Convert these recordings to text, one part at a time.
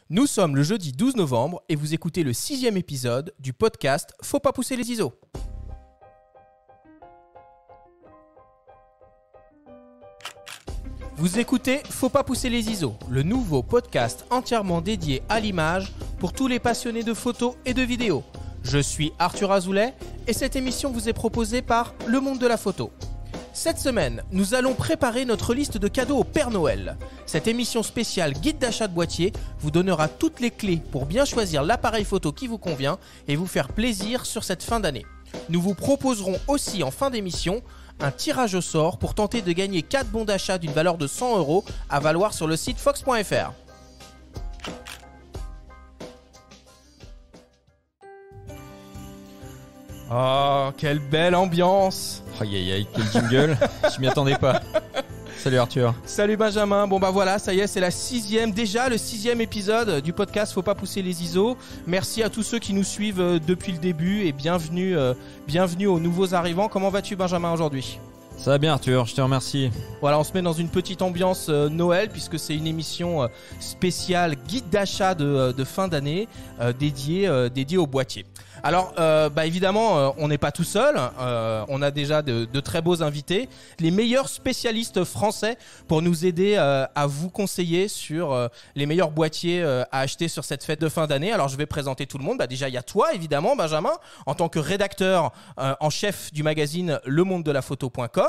Nous sommes le jeudi 12 novembre et vous écoutez le 6e épisode du podcast Faut pas pousser les ISO. Vous écoutez Faut pas pousser les ISO, le nouveau podcast entièrement dédié à l'image pour tous les passionnés de photos et de vidéos. Je suis Arthur Azoulay et cette émission vous est proposée par Le Monde de la Photo. Cette semaine, nous allons préparer notre liste de cadeaux au Père Noël. Cette émission spéciale guide d'achat de boîtier vous donnera toutes les clés pour bien choisir l'appareil photo qui vous convient et vous faire plaisir sur cette fin d'année. Nous vous proposerons aussi en fin d'émission un tirage au sort pour tenter de gagner 4 bons d'achat d'une valeur de 100 € à valoir sur le site fox.fr. Oh, quelle belle ambiance! Aïe aïe aïe, quel jingle. Je m'y attendais pas. Salut Arthur. Salut Benjamin. Bon bah voilà, ça y est, c'est le 6e épisode du podcast Faut pas pousser les ISO. Merci à tous ceux qui nous suivent depuis le début et bienvenue aux nouveaux arrivants. Comment vas-tu Benjamin aujourd'hui? Ça va bien Arthur, je te remercie. Voilà, on se met dans une petite ambiance Noël puisque c'est une émission spéciale guide d'achat de fin d'année dédiée au boîtier. Alors, évidemment, on n'est pas tout seul. On a déjà de très beaux invités, les meilleurs spécialistes français pour nous aider à vous conseiller sur les meilleurs boîtiers à acheter sur cette fête de fin d'année. Alors, je vais présenter tout le monde. Déjà, il y a toi, évidemment, Benjamin, en tant que rédacteur en chef du magazine lemondedelaPhoto.com.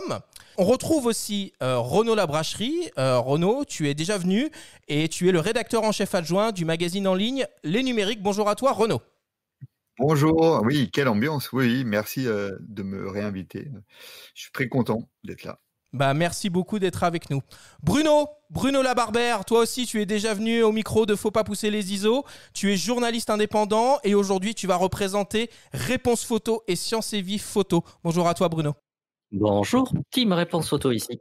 On retrouve aussi Renaud Labracherie. Renaud, tu es déjà venu et tu es le rédacteur en chef adjoint du magazine en ligne Les Numériques. Bonjour à toi, Renaud. Bonjour, oui, quelle ambiance, oui, merci de me réinviter. Je suis très content d'être là. Merci beaucoup d'être avec nous. Bruno Labarbère, toi aussi tu es déjà venu au micro de Faut pas pousser les ISO. Tu es journaliste indépendant et aujourd'hui tu vas représenter Réponse Photo et Science et Vie Photo. Bonjour à toi Bruno. Bonjour, team Réponse Photo ici.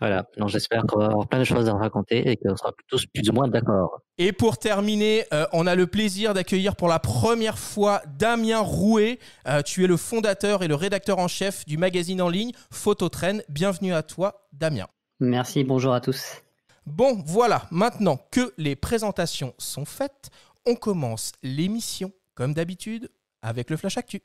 Voilà, donc j'espère qu'on va avoir plein de choses à raconter et qu'on sera tous plus ou moins d'accord. Et pour terminer, on a le plaisir d'accueillir pour la première fois Damien Rouet. Tu es le fondateur et le rédacteur en chef du magazine en ligne Phototrend. Bienvenue à toi Damien. Merci, bonjour à tous. Bon, voilà, maintenant que les présentations sont faites, on commence l'émission comme d'habitude avec le Flash Actu.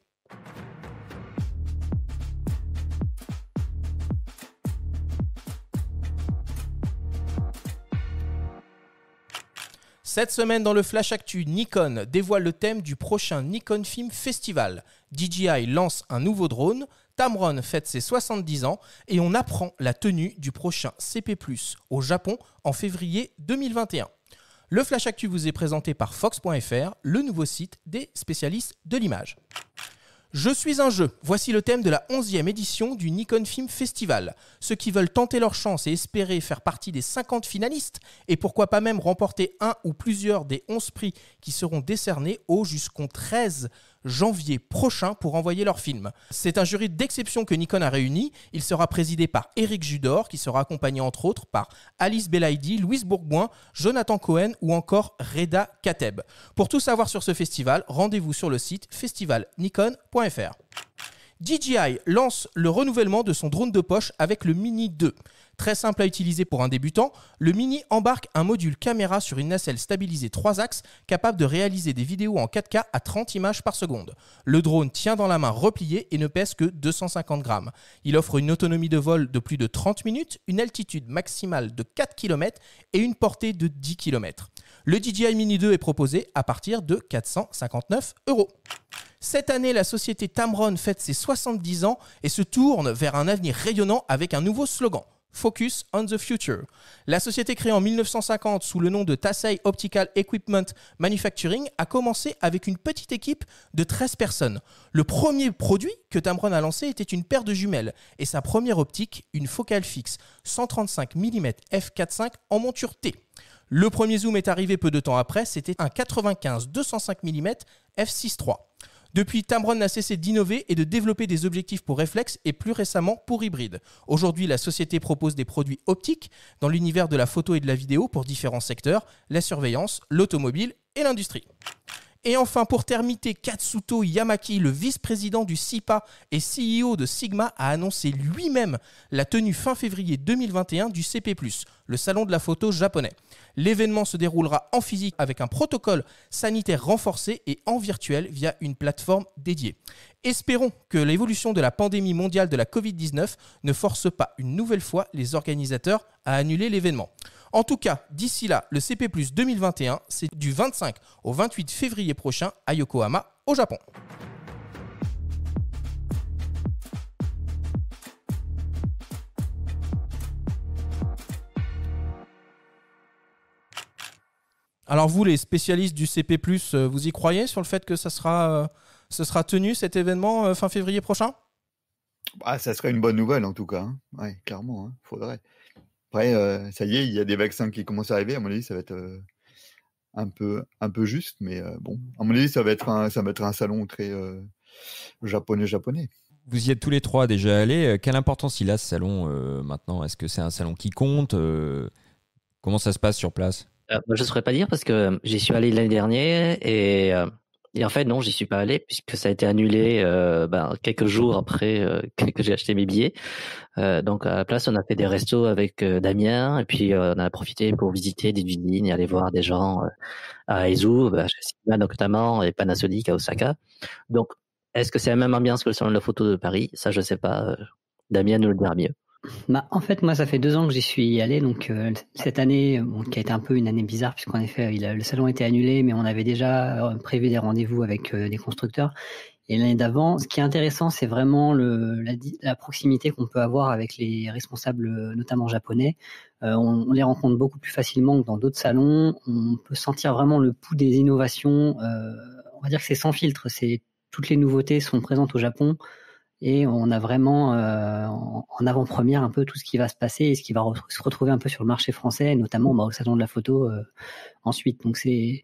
Cette semaine dans le Flash Actu, Nikon dévoile le thème du prochain Nikon Film Festival. DJI lance un nouveau drone, Tamron fête ses 70 ans et on apprend la tenue du prochain CP+, au Japon en février 2021. Le Flash Actu vous est présenté par Fox.fr, le nouveau site des spécialistes de l'image. Je suis un jeu. Voici le thème de la 11e édition du Nikon Film Festival. Ceux qui veulent tenter leur chance et espérer faire partie des 50 finalistes et pourquoi pas même remporter un ou plusieurs des 11 prix qui seront décernés jusqu'au 13 janvier prochain pour envoyer leur film. C'est un jury d'exception que Nikon a réuni. Il sera présidé par Éric Judor qui sera accompagné entre autres par Alice Belaïdi, Louise Bourgoin, Jonathan Cohen ou encore Reda Kateb. Pour tout savoir sur ce festival, rendez-vous sur le site festivalnikon.fr. DJI lance le renouvellement de son drone de poche avec le Mini 2. Très simple à utiliser pour un débutant, le Mini embarque un module caméra sur une nacelle stabilisée 3 axes capable de réaliser des vidéos en 4K à 30 images par seconde. Le drone tient dans la main repliée et ne pèse que 250 grammes. Il offre une autonomie de vol de plus de 30 minutes, une altitude maximale de 4 km et une portée de 10 km. Le DJI Mini 2 est proposé à partir de 459 €. Cette année, la société Tamron fête ses 70 ans et se tourne vers un avenir rayonnant avec un nouveau slogan. Focus on the Future. La société créée en 1950 sous le nom de Tassai Optical Equipment Manufacturing a commencé avec une petite équipe de 13 personnes. Le premier produit que Tamron a lancé était une paire de jumelles et sa première optique, une focale fixe 135 mm f4.5 en monture T. Le premier zoom est arrivé peu de temps après, c'était un 95-205 mm f6.3. Depuis, Tamron n'a cessé d'innover et de développer des objectifs pour réflexe et plus récemment pour hybride. Aujourd'hui, la société propose des produits optiques dans l'univers de la photo et de la vidéo pour différents secteurs, la surveillance, l'automobile et l'industrie. Et enfin, pour terminer, Katsuto Yamaki, le vice-président du SIPA et CEO de Sigma, a annoncé lui-même la tenue fin février 2021 du CP+, le salon de la photo japonais. L'événement se déroulera en physique avec un protocole sanitaire renforcé et en virtuel via une plateforme dédiée. Espérons que l'évolution de la pandémie mondiale de la Covid-19 ne force pas une nouvelle fois les organisateurs à annuler l'événement. En tout cas, d'ici là, le CP+ 2021, c'est du 25 au 28 février prochain à Yokohama, au Japon. Alors vous, les spécialistes du CP+, vous y croyez sur le fait que ce sera tenu cet événement fin février prochain ? Ça serait une bonne nouvelle en tout cas. Hein. Ouais, clairement, faudrait. Après, ça y est, il y a des vaccins qui commencent à arriver. À mon avis, ça va être un peu juste, mais bon, à mon avis, ça va être un salon très japonais. Vous y êtes tous les trois déjà allés. Quelle importance il a ce salon maintenant ? Est-ce que c'est un salon qui compte ? Comment ça se passe sur place ? Moi, je ne saurais pas dire parce que j'y suis allé l'année dernière et en fait non, j'y suis pas allé puisque ça a été annulé quelques jours après que j'ai acheté mes billets. Donc à la place, on a fait des restos avec Damien et puis on a profité pour visiter des usines et aller voir des gens à Aizu, chez Sigma notamment et Panasonic à Osaka. Donc est-ce que c'est la même ambiance que le salon de la photo de Paris ? Ça, je sais pas. Damien nous le dira mieux. En fait, moi, ça fait 2 ans que j'y suis allé, donc cette année, qui a été un peu une année bizarre, puisqu'en effet, le salon a été annulé, mais on avait déjà prévu des rendez-vous avec des constructeurs. Et l'année d'avant, ce qui est intéressant, c'est vraiment la proximité qu'on peut avoir avec les responsables, notamment japonais. On les rencontre beaucoup plus facilement que dans d'autres salons. On peut sentir vraiment le pouls des innovations. On va dire que c'est sans filtre. Toutes les nouveautés sont présentes au Japon. Et on a vraiment en avant-première un peu tout ce qui va se passer et ce qui va se retrouver un peu sur le marché français, notamment au salon de la photo ensuite. Donc c'est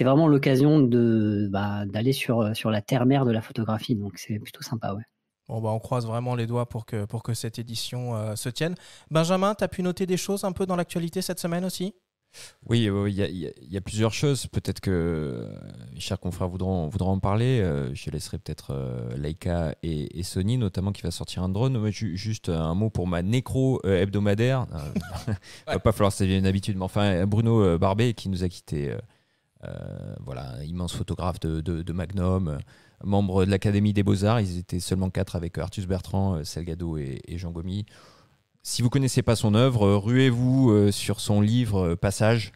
vraiment l'occasion d'aller sur la terre-mère de la photographie. Donc c'est plutôt sympa, ouais. Bon, on croise vraiment les doigts pour que cette édition se tienne. Benjamin, tu as pu noter des choses un peu dans l'actualité cette semaine aussi ? Oui, il y a plusieurs choses. Peut-être que mes chers confrères voudront en parler. Je laisserai peut-être Leica et Sony, notamment, qui va sortir un drone. Moi, juste un mot pour ma nécro hebdomadaire. Il va pas falloir que ça devienne une habitude, mais enfin, Bruno Barbet qui nous a quittés. Immense photographe de Magnum, membre de l'Académie des Beaux-Arts. Ils étaient seulement 4 avec Artus Bertrand, Salgado et Jean Gomy. Si vous ne connaissez pas son œuvre, ruez-vous sur son livre Passage,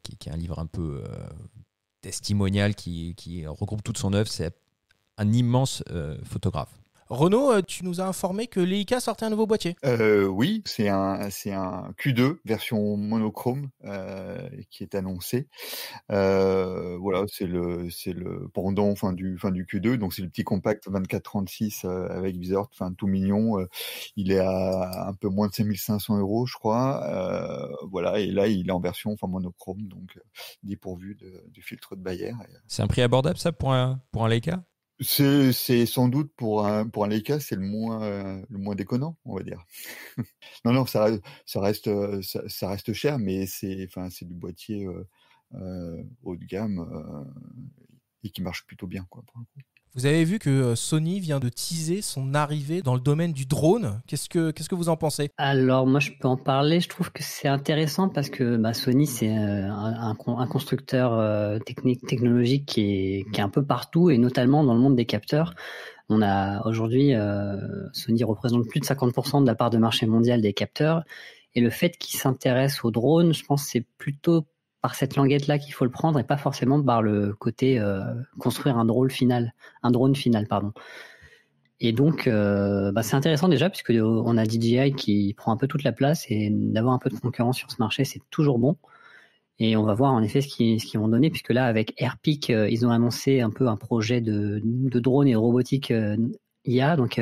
qui est un livre un peu testimonial qui regroupe toute son œuvre. C'est un immense photographe. Renaud, tu nous as informé que Leica sortait un nouveau boîtier. Oui, c'est un Q2 version monochrome qui est annoncé. Voilà, c'est le pendant du Q2, donc c'est le petit compact 24-36 avec viseur, tout mignon. Il est à un peu moins de 5500 €, je crois. Voilà, et là il est en version monochrome, donc dépourvu du filtre de Bayer. C'est un prix abordable ça pour un Leica ? C'est sans doute pour un Leica, c'est le moins déconnant, on va dire. Non, ça reste cher, mais c'est du boîtier haut de gamme et qui marche plutôt bien, quoi, pour le coup. Vous avez vu que Sony vient de teaser son arrivée dans le domaine du drone. Qu'est-ce que vous en pensez ? Alors moi je peux en parler, je trouve que c'est intéressant parce que Sony c'est un constructeur technologique qui est un peu partout et notamment dans le monde des capteurs. On a aujourd'hui, Sony représente plus de 50% de la part de marché mondial des capteurs et le fait qu'il s'intéresse aux drones, je pense que c'est plutôt par cette languette-là qu'il faut le prendre et pas forcément par le côté construire un drone final, pardon. Et donc, c'est intéressant déjà puisque on a DJI qui prend un peu toute la place et d'avoir un peu de concurrence sur ce marché, c'est toujours bon. Et on va voir en effet ce qu'ils vont donner puisque là, avec Airpeak, ils ont annoncé un peu un projet de drone et de robotique IA, donc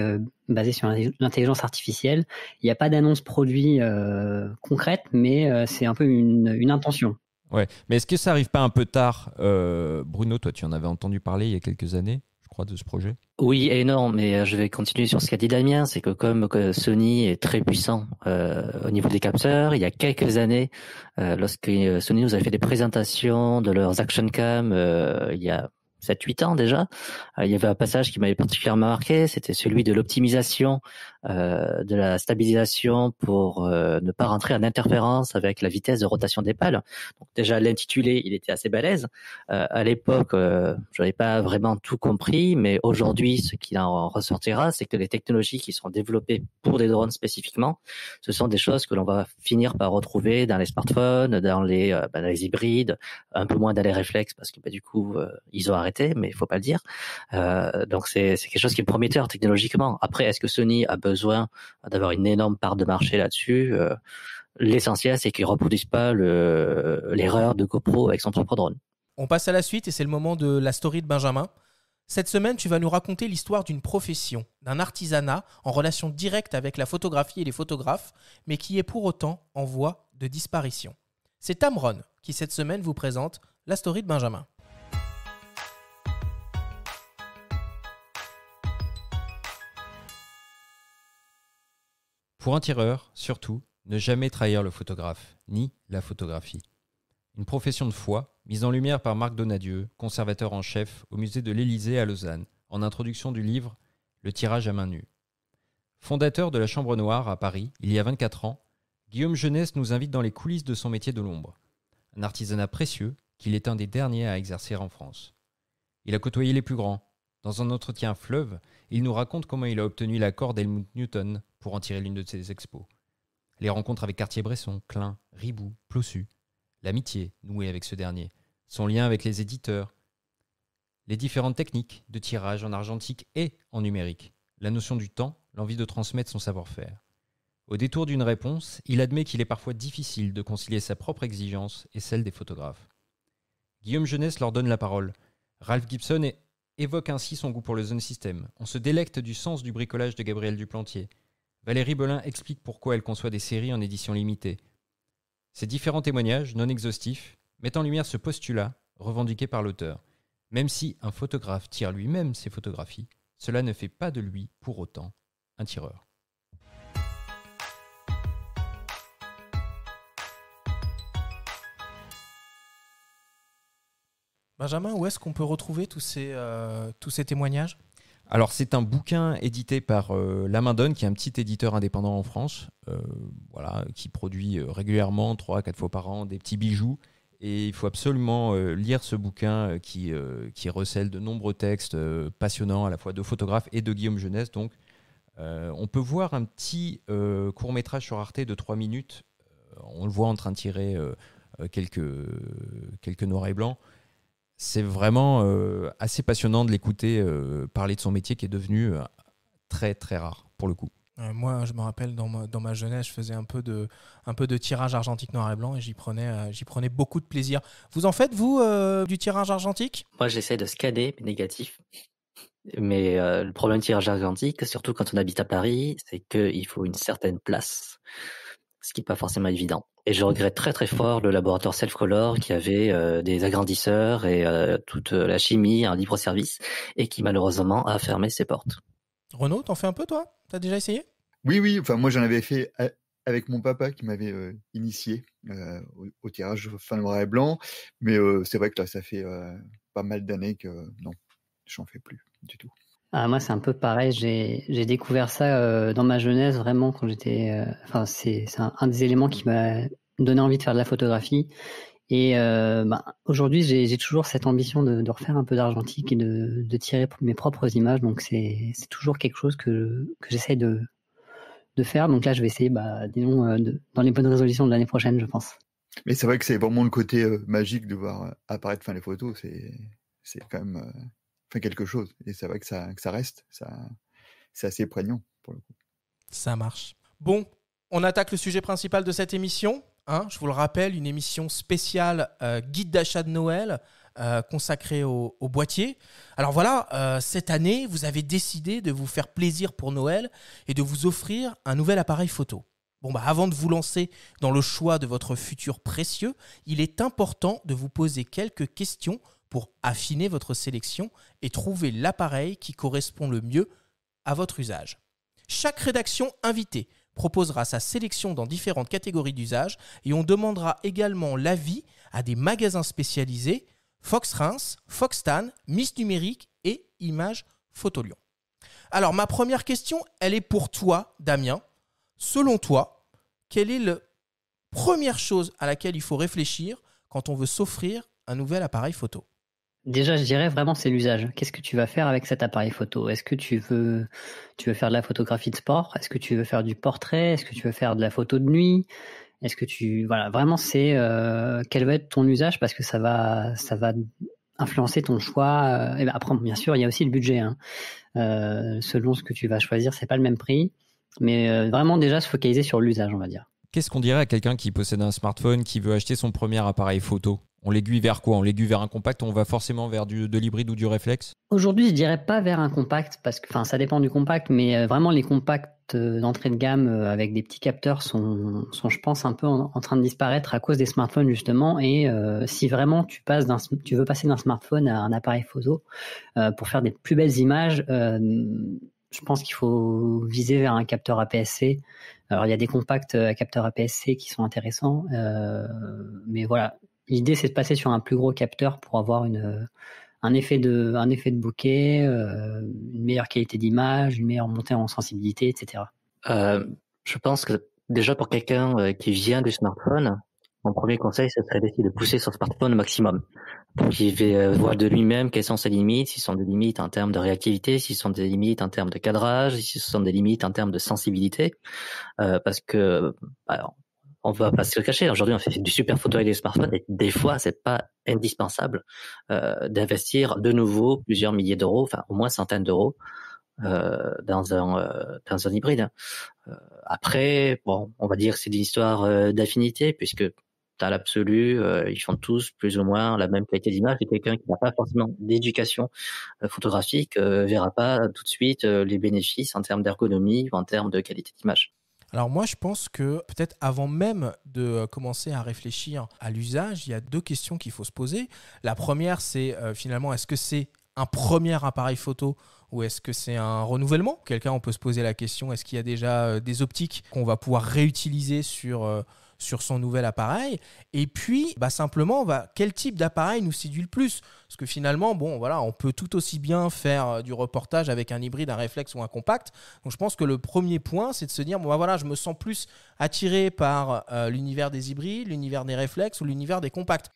basé sur l'intelligence artificielle. Il n'y a pas d'annonce produit concrète, mais c'est un peu une intention. Ouais, mais est-ce que ça arrive pas un peu tard, Bruno, toi tu en avais entendu parler il y a quelques années, je crois, de ce projet. Oui et non, mais je vais continuer sur ce qu'a dit Damien, c'est que comme Sony est très puissant au niveau des capteurs, il y a quelques années, lorsque Sony nous avait fait des présentations de leurs action cam, il y a 7-8 ans déjà. Il y avait un passage qui m'avait particulièrement marqué, c'était celui de l'optimisation de la stabilisation pour ne pas rentrer en interférence avec la vitesse de rotation des pales. Donc déjà l'intitulé, il était assez balèze. À l'époque, je n'avais pas vraiment tout compris, mais aujourd'hui, ce qu'il en ressortira, c'est que les technologies qui sont développées pour des drones spécifiquement, ce sont des choses que l'on va finir par retrouver dans les smartphones, dans les hybrides, un peu moins dans les réflexes parce que du coup ils ont arrêté, mais il faut pas le dire. Donc c'est quelque chose qui est prometteur technologiquement. Après, est-ce que Sony a besoin d'avoir une énorme part de marché là-dessus? L'essentiel, c'est qu'ils reproduisent pas l'erreur de GoPro avec son propre drone. On passe à la suite et c'est le moment de la story de Benjamin. Cette semaine, tu vas nous raconter l'histoire d'une profession, d'un artisanat en relation directe avec la photographie et les photographes, mais qui est pour autant en voie de disparition. C'est Tamron qui, cette semaine, vous présente la story de Benjamin. Pour un tireur, surtout, ne jamais trahir le photographe, ni la photographie. Une profession de foi, mise en lumière par Marc Donadieu, conservateur en chef au musée de l'Élysée à Lausanne, en introduction du livre « Le tirage à main nue ». Fondateur de la Chambre Noire à Paris, il y a 24 ans, Guillaume Jeunesse nous invite dans les coulisses de son métier de l'ombre. Un artisanat précieux qu'il est un des derniers à exercer en France. Il a côtoyé les plus grands. Dans un entretien fleuve, il nous raconte comment il a obtenu l'accord d'Helmut Newton pour en tirer l'une de ses expos. Les rencontres avec Cartier-Bresson, Klein, Ribou, Plossu. L'amitié nouée avec ce dernier, son lien avec les éditeurs, les différentes techniques de tirage en argentique et en numérique, la notion du temps, l'envie de transmettre son savoir-faire. Au détour d'une réponse, il admet qu'il est parfois difficile de concilier sa propre exigence et celle des photographes. Guillaume Jeunesse leur donne la parole. Ralph Gibson évoque ainsi son goût pour le zone system. On se délecte du sens du bricolage de Gabrielle Duplantier. Valérie Belin explique pourquoi elle conçoit des séries en édition limitée. Ces différents témoignages, non exhaustifs, mettent en lumière ce postulat revendiqué par l'auteur. Même si un photographe tire lui-même ses photographies, cela ne fait pas de lui, pour autant, un tireur. Benjamin, où est-ce qu'on peut retrouver tous ces témoignages ? Alors, c'est un bouquin édité par La Main Donne, qui est un petit éditeur indépendant en France, qui produit régulièrement, 3 à 4 fois par an, des petits bijoux. Et il faut absolument lire ce bouquin qui recèle de nombreux textes passionnants, à la fois de photographes et de Guillaume Jeunesse. Donc, on peut voir un petit court-métrage sur Arte de 3 minutes. On le voit en train de tirer quelques noirs et blancs. C'est vraiment assez passionnant de l'écouter parler de son métier qui est devenu très très rare pour le coup. Moi, je me rappelle dans ma jeunesse, je faisais un peu de tirage argentique noir et blanc et j'y prenais beaucoup de plaisir. Vous en faites, vous, du tirage argentique ? Moi, j'essaie de scanner mes négatifs. Mais le problème du tirage argentique, surtout quand on habite à Paris, c'est qu'il faut une certaine place, ce qui n'est pas forcément évident. Et je regrette très très fort le laboratoire Self-Color qui avait des agrandisseurs et toute la chimie en libre service et qui malheureusement a fermé ses portes. Renaud, t'en fais un peu toi ? T'as déjà essayé ? Oui. Enfin, moi, j'en avais fait avec mon papa qui m'avait initié au tirage fin noir et blanc. Mais c'est vrai que là, ça fait pas mal d'années que non, j'en fais plus du tout. Ah, moi, c'est un peu pareil. J'ai découvert ça dans ma jeunesse, vraiment, quand j'étais... c'est un des éléments qui m'a donné envie de faire de la photographie. Et aujourd'hui, j'ai toujours cette ambition de refaire un peu d'argentique et de tirer mes propres images. Donc, c'est toujours quelque chose que j'essaie de faire. Donc là, je vais essayer, dans les bonnes résolutions de l'année prochaine, je pense. Mais c'est vrai que c'est vraiment le côté magique de voir apparaître les photos. C'est quand même... quelque chose, et c'est vrai que ça reste, c'est assez prégnant pour le coup. Ça marche. Bon, on attaque le sujet principal de cette émission, je vous le rappelle, une émission spéciale guide d'achat de Noël consacrée au boîtier. Alors voilà, cette année, vous avez décidé de vous faire plaisir pour Noël et de vous offrir un nouvel appareil photo. Bon, avant de vous lancer dans le choix de votre futur précieux, il est important de vous poser quelques questions pour affiner votre sélection et trouver l'appareil qui correspond le mieux à votre usage. Chaque rédaction invitée proposera sa sélection dans différentes catégories d'usage et on demandera également l'avis à des magasins spécialisés, Fox Reims, Foxtan, Miss Numérique et Images Photolion. Alors, ma première question, elle est pour toi, Damien. Selon toi, quelle est la première chose à laquelle il faut réfléchir quand on veut s'offrir un nouvel appareil photo? Déjà, je dirais vraiment c'est l'usage. Qu'est-ce que tu vas faire avec cet appareil photo? Est-ce que tu veux faire de la photographie de sport? Est-ce que tu veux faire du portrait? Est-ce que tu veux faire de la photo de nuit? Est-ce que voilà, vraiment c'est quel va être ton usage, parce que ça va influencer ton choix. Et ben après, bien sûr, il y a aussi le budget, hein. Selon ce que tu vas choisir, c'est pas le même prix, mais vraiment déjà se focaliser sur l'usage, on va dire. Qu'est-ce qu'on dirait à quelqu'un qui possède un smartphone, qui veut acheter son premier appareil photo? On l'aiguille vers quoi? On l'aiguille vers un compact? On va forcément vers de l'hybride ou du réflexe? Aujourd'hui, je dirais pas vers un compact, parce que, enfin, ça dépend du compact, mais vraiment les compacts d'entrée de gamme avec des petits capteurs sont, je pense, un peu en train de disparaître à cause des smartphones justement. Et si vraiment tu veux passer d'un smartphone à un appareil photo pour faire des plus belles images, je pense qu'il faut viser vers un capteur APS-C. Alors, il y a des compacts à capteur APS-C qui sont intéressants, mais voilà. L'idée, c'est de passer sur un plus gros capteur pour avoir un effet de bokeh, une meilleure qualité d'image, une meilleure montée en sensibilité, etc. Je pense que déjà pour quelqu'un qui vient du smartphone, mon premier conseil, ce serait d'essayer de pousser son smartphone au maximum. Pour qu'il voit de lui-même quelles sont ses limites, s'ils sont des limites en termes de réactivité, s'ils sont des limites en termes de cadrage, s'ils sont des limites en termes de sensibilité, parce que on va pas se le cacher. Aujourd'hui, on fait du super photo avec des smartphones et des fois, c'est pas indispensable d'investir de nouveau plusieurs milliers d'euros, enfin au moins centaines d'euros dans un hybride. Après, bon, on va dire que c'est une histoire d'affinité, puisque dans l'absolu, ils font tous plus ou moins la même qualité d'image, et quelqu'un qui n'a pas forcément d'éducation photographique verra pas tout de suite les bénéfices en termes d'ergonomie ou en termes de qualité d'image. Alors moi, je pense que peut-être avant même de commencer à réfléchir à l'usage, il y a 2 questions qu'il faut se poser. La première, c'est finalement, est-ce que c'est un premier appareil photo ou est-ce que c'est un renouvellement? On peut se poser la question, est-ce qu'il y a déjà des optiques qu'on va pouvoir réutiliser sur son nouvel appareil? Et puis, simplement, quel type d'appareil nous séduit le plus? Parce que finalement, bon, voilà, on peut tout aussi bien faire du reportage avec un hybride, un réflexe ou un compact. Donc, je pense que le premier point, c'est de se dire, bon, voilà, je me sens plus attiré par l'univers des hybrides, l'univers des réflexes ou l'univers des compacts.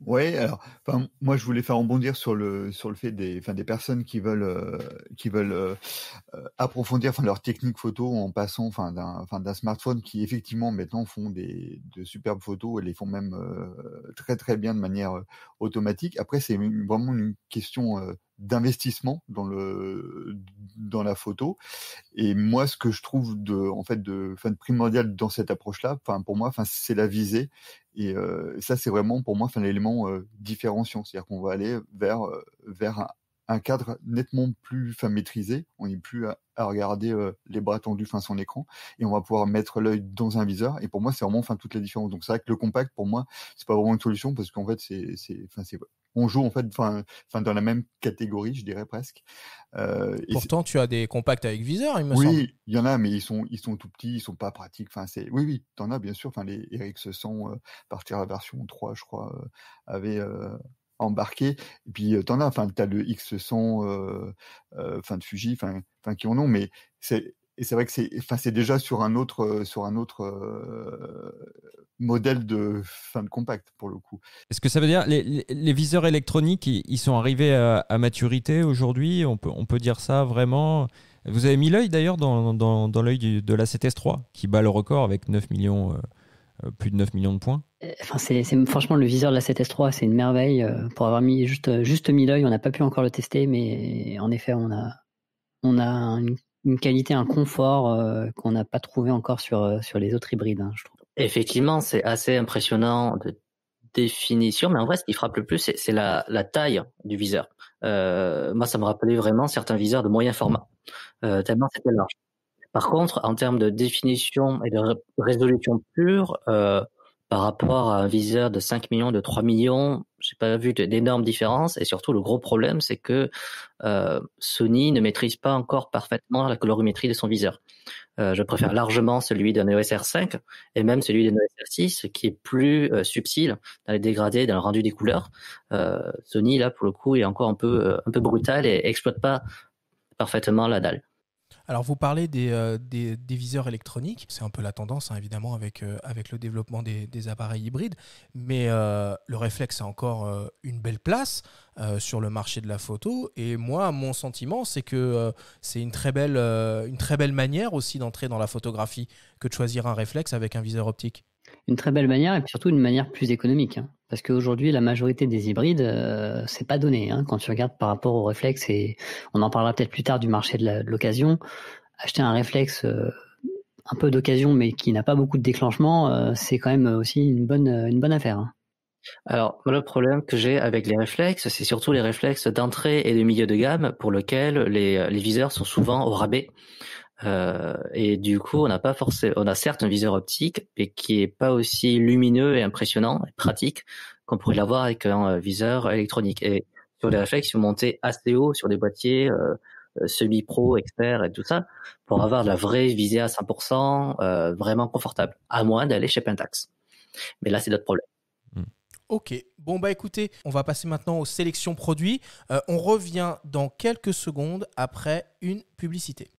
Ouais, alors, moi je voulais faire rebondir sur le fait des personnes qui veulent approfondir leur technique photo en passant d'un smartphone, qui effectivement maintenant font de superbes photos et les font même très très bien de manière automatique. Après, c'est vraiment une question d'investissement dans la photo. Et moi, ce que je trouve de primordial dans cette approche-là, pour moi, c'est la visée. Et ça, c'est vraiment pour moi l'élément différenciant. C'est-à-dire qu'on va aller vers un cadre nettement plus maîtrisé. On n'est plus à regarder les bras tendus son écran, et on va pouvoir mettre l'œil dans un viseur. Et pour moi, c'est vraiment toute la différence. Donc c'est vrai que le compact, pour moi, c'est pas vraiment une solution, parce qu'en fait, on joue dans la même catégorie, je dirais presque. Pourtant, tu as des compacts avec viseur, il me semble. Oui, il y en a, mais ils sont tout petits, ils sont pas pratiques. Oui, t'en as bien sûr. Les RX100, à partir de la version 3, je crois, avait embarqué. Et puis t'en as. T'as le X100, de Fuji, qui en ont, mais c'est vrai que c'est déjà sur un autre modèle de compact pour le coup. Est-ce que ça veut dire les viseurs électroniques, ils sont arrivés à maturité aujourd'hui? On peut dire ça vraiment? Vous avez mis l'œil d'ailleurs dans l'œil de la l'A7S3 qui bat le record avec 9 millions, plus de 9 millions de points. Franchement, le viseur de la l'A7S3, c'est une merveille. Pour avoir mis juste mis l'œil, on n'a pas pu encore le tester, mais en effet, on a une qualité, un confort qu'on n'a pas trouvé encore sur les autres hybrides, hein, je trouve. Effectivement, c'est assez impressionnant de définition, mais en vrai, ce qui frappe le plus, c'est la taille du viseur. Moi, ça me rappelait vraiment certains viseurs de moyen format, tellement c'était large. Par contre, en termes de définition et de résolution pure, par rapport à un viseur de 5 millions, de 3 millions, j'ai pas vu d'énormes différences. Et surtout, le gros problème, c'est que Sony ne maîtrise pas encore parfaitement la colorimétrie de son viseur. Je préfère largement celui d'un EOS R5 et même celui d'un EOS R6 qui est plus subtil dans les dégradés, dans le rendu des couleurs. Sony, là, pour le coup, est encore un peu brutal et exploite pas parfaitement la dalle. Alors, vous parlez des viseurs électroniques. C'est un peu la tendance, hein, évidemment, avec le développement des appareils hybrides. Mais le réflexe a encore une belle place sur le marché de la photo. Et moi, mon sentiment, c'est que c'est une très belle manière aussi d'entrer dans la photographie que de choisir un réflexe avec un viseur optique. Une très belle manière et puis surtout une manière plus économique. Hein. Parce qu'aujourd'hui, la majorité des hybrides, c'est pas donné. Hein, quand tu regardes par rapport au réflexe, et on en parlera peut-être plus tard du marché de l'occasion, acheter un réflexe un peu d'occasion mais qui n'a pas beaucoup de déclenchement, c'est quand même aussi une bonne affaire. Hein. Alors, moi, le problème que j'ai avec les réflexes, c'est surtout les réflexes d'entrée et de milieu de gamme pour lesquels les viseurs sont souvent au rabais. Et du coup, on a certes un viseur optique, mais qui est pas aussi lumineux et impressionnant et pratique qu'on pourrait l'avoir avec un viseur électronique. Et sur les réflexes, si vous montez assez haut sur des boîtiers semi-pro, expert et tout ça, pour avoir de la vraie visée à 100%, vraiment confortable, à moins d'aller chez Pentax. Mais là, c'est notre problème. Ok, bon bah écoutez, on va passer maintenant aux sélections produits. On revient dans quelques secondes après une publicité.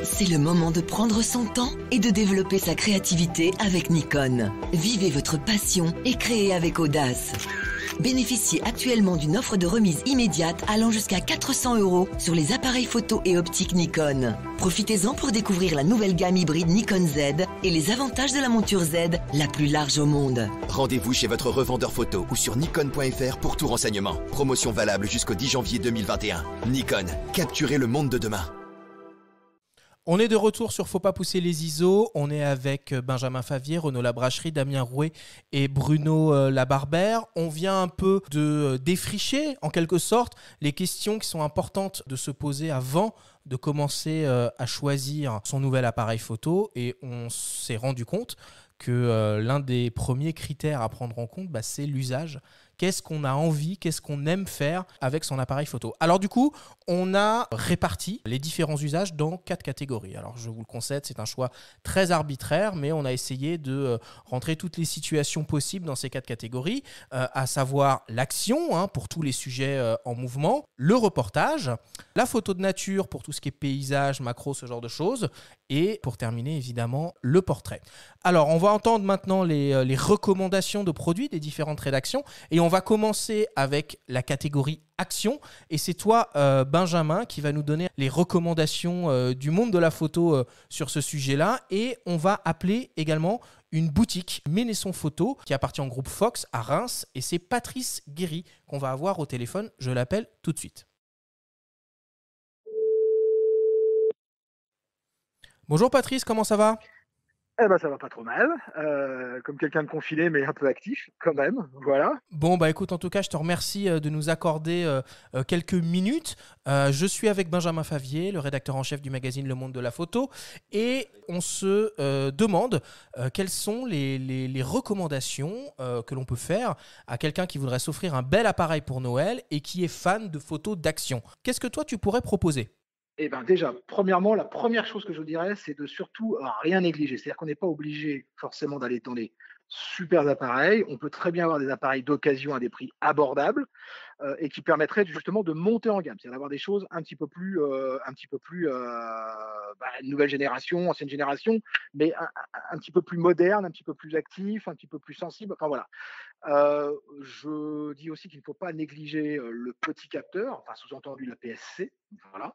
C'est le moment de prendre son temps et de développer sa créativité avec Nikon. Vivez votre passion et créez avec audace. Bénéficiez actuellement d'une offre de remise immédiate allant jusqu'à 400 € sur les appareils photo et optiques Nikon. Profitez-en pour découvrir la nouvelle gamme hybride Nikon Z et les avantages de la monture Z, la plus large au monde. Rendez-vous chez votre revendeur photo ou sur nikon.fr pour tout renseignement. Promotion valable jusqu'au 10 janvier 2021. Nikon, capturez le monde de demain. On est de retour sur Faut pas pousser les ISO. On est avec Benjamin Favier, Renaud Labracherie, Damien Rouet et Bruno Labarbère. On vient un peu de défricher, en quelque sorte, les questions qui sont importantes de se poser avant de commencer à choisir son nouvel appareil photo. Et on s'est rendu compte que l'un des premiers critères à prendre en compte, c'est l'usage. Qu'est-ce qu'on a envie, qu'est-ce qu'on aime faire avec son appareil photo. Alors du coup, on a réparti les différents usages dans 4 catégories. Alors je vous le concède, c'est un choix très arbitraire, mais on a essayé de rentrer toutes les situations possibles dans ces 4 catégories, à savoir l'action, pour tous les sujets en mouvement, le reportage, la photo de nature pour tout ce qui est paysage, macro, ce genre de choses, et pour terminer évidemment le portrait. Alors on va entendre maintenant les recommandations de produits des différentes rédactions, et on va commencer avec la catégorie action, et c'est toi Benjamin qui va nous donner les recommandations du monde de la photo sur ce sujet-là, et on va appeler également une boutique Ménesson Photo qui appartient au groupe Fox à Reims, et c'est Patrice Guéry qu'on va avoir au téléphone. Je l'appelle tout de suite. Bonjour Patrice, comment ça va ? Eh ben, ça va pas trop mal, comme quelqu'un de confiné mais un peu actif quand même, voilà. Bon écoute, en tout cas je te remercie de nous accorder quelques minutes. Je suis avec Benjamin Favier, le rédacteur en chef du magazine Le Monde de la Photo, et on se demande quelles sont les recommandations que l'on peut faire à quelqu'un qui voudrait s'offrir un bel appareil pour Noël et qui est fan de photos d'action. Qu'est-ce que toi tu pourrais proposer ? Eh ben déjà, premièrement, la première chose que je vous dirais, c'est de surtout rien négliger. C'est-à-dire qu'on n'est pas obligé forcément d'aller dans les super appareils. On peut très bien avoir des appareils d'occasion à des prix abordables et qui permettraient justement de monter en gamme, c'est-à-dire d'avoir des choses un petit peu plus nouvelle génération, ancienne génération, mais un petit peu plus moderne, un petit peu plus actif, un petit peu plus sensible. Enfin voilà. Je dis aussi qu'il ne faut pas négliger le petit capteur, enfin sous-entendu la PSC. Voilà.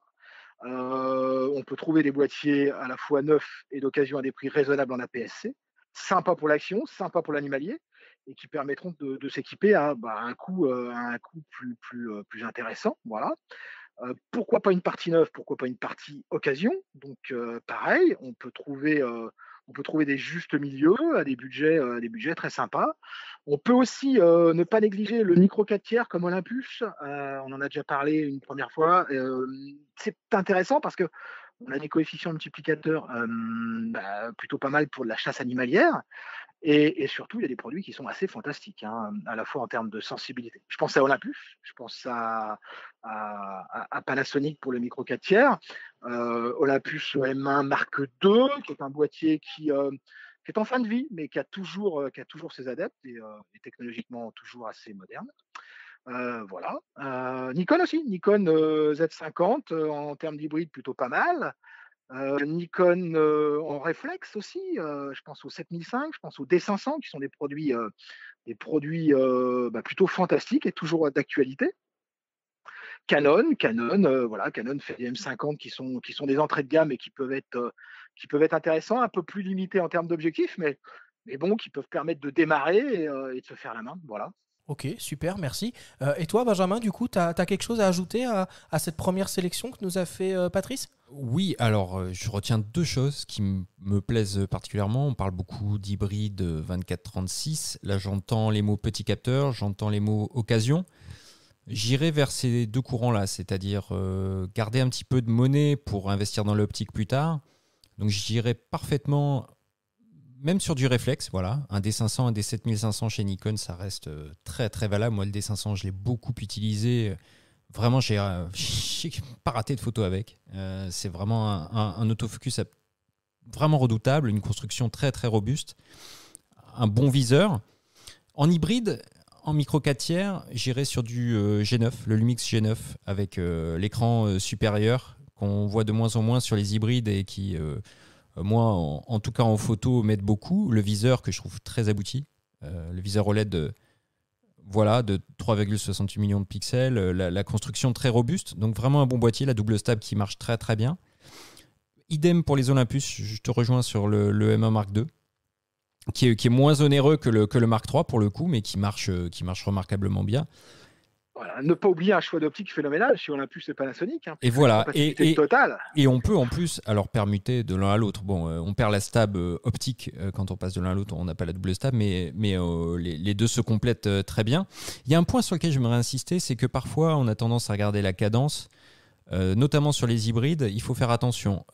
On peut trouver des boîtiers à la fois neufs et d'occasion à des prix raisonnables en APS-C, sympa pour l'action, sympa pour l'animalier, et qui permettront de s'équiper à un coût plus intéressant. Voilà. Pourquoi pas une partie neuve, pourquoi pas une partie occasion. Donc pareil, on peut trouver des justes milieux à des budgets très sympas. On peut aussi ne pas négliger le micro 4 tiers comme Olympus. On en a déjà parlé une première fois. C'est intéressant parce que on a des coefficients multiplicateurs plutôt pas mal pour de la chasse animalière. Et surtout, il y a des produits qui sont assez fantastiques, hein, à la fois en termes de sensibilité. Je pense à Olympus, je pense à Panasonic pour le micro 4 tiers, Olympus M1 Mark II, qui est un boîtier qui est en fin de vie, mais qui a toujours ses adeptes et technologiquement toujours assez moderne. Voilà. Nikon aussi, Nikon Z50 en termes d'hybride plutôt pas mal. Nikon en réflexe aussi, je pense au 7005, je pense au D500 qui sont des produits plutôt fantastiques et toujours d'actualité. Canon, voilà, Canon fait des M50 qui sont des entrées de gamme et qui peuvent être intéressants, un peu plus limités en termes d'objectifs, mais bon, qui peuvent permettre de démarrer et de se faire la main. Voilà. Ok, super, merci. Et toi, Benjamin, du coup, tu as quelque chose à ajouter à cette première sélection que nous a fait Patrice ? Oui, alors je retiens deux choses qui me plaisent particulièrement. On parle beaucoup d'hybride 24-36. Là, j'entends les mots petit capteur, j'entends les mots occasion. J'irai vers ces deux courants-là, c'est-à-dire garder un petit peu de monnaie pour investir dans l'optique plus tard. Donc, j'irai parfaitement, même sur du réflexe, voilà. Un D500, un D7500 chez Nikon, ça reste très, très valable. Moi, le D500, je l'ai beaucoup utilisé. Vraiment, j'ai pas raté de photo avec. C'est vraiment un autofocus vraiment redoutable, une construction très, très robuste, un bon viseur. En hybride, en micro 4 tiers, j'irai sur du G9, le Lumix G9, avec l'écran supérieur qu'on voit de moins en moins sur les hybrides et qui, moi, en tout cas en photo, m'aide beaucoup. Le viseur que je trouve très abouti, le viseur OLED de 3,68 millions de pixels, la construction très robuste, donc vraiment un bon boîtier, la double stab qui marche très très bien. Idem pour les Olympus, je te rejoins sur le M1 Mark II, qui est moins onéreux que le Mark III pour le coup, mais qui marche remarquablement bien. Voilà, ne pas oublier un choix d'optique phénoménal chez Olympus et Panasonic. Hein, et voilà, totale. Et on peut en plus alors permuter de l'un à l'autre. Bon, on perd la stab optique quand on passe de l'un à l'autre, on n'a pas la double stab, mais les deux se complètent très bien. Il y a un point sur lequel j'aimerais insister, c'est que parfois on a tendance à regarder la cadence, notamment sur les hybrides. Il faut faire attention.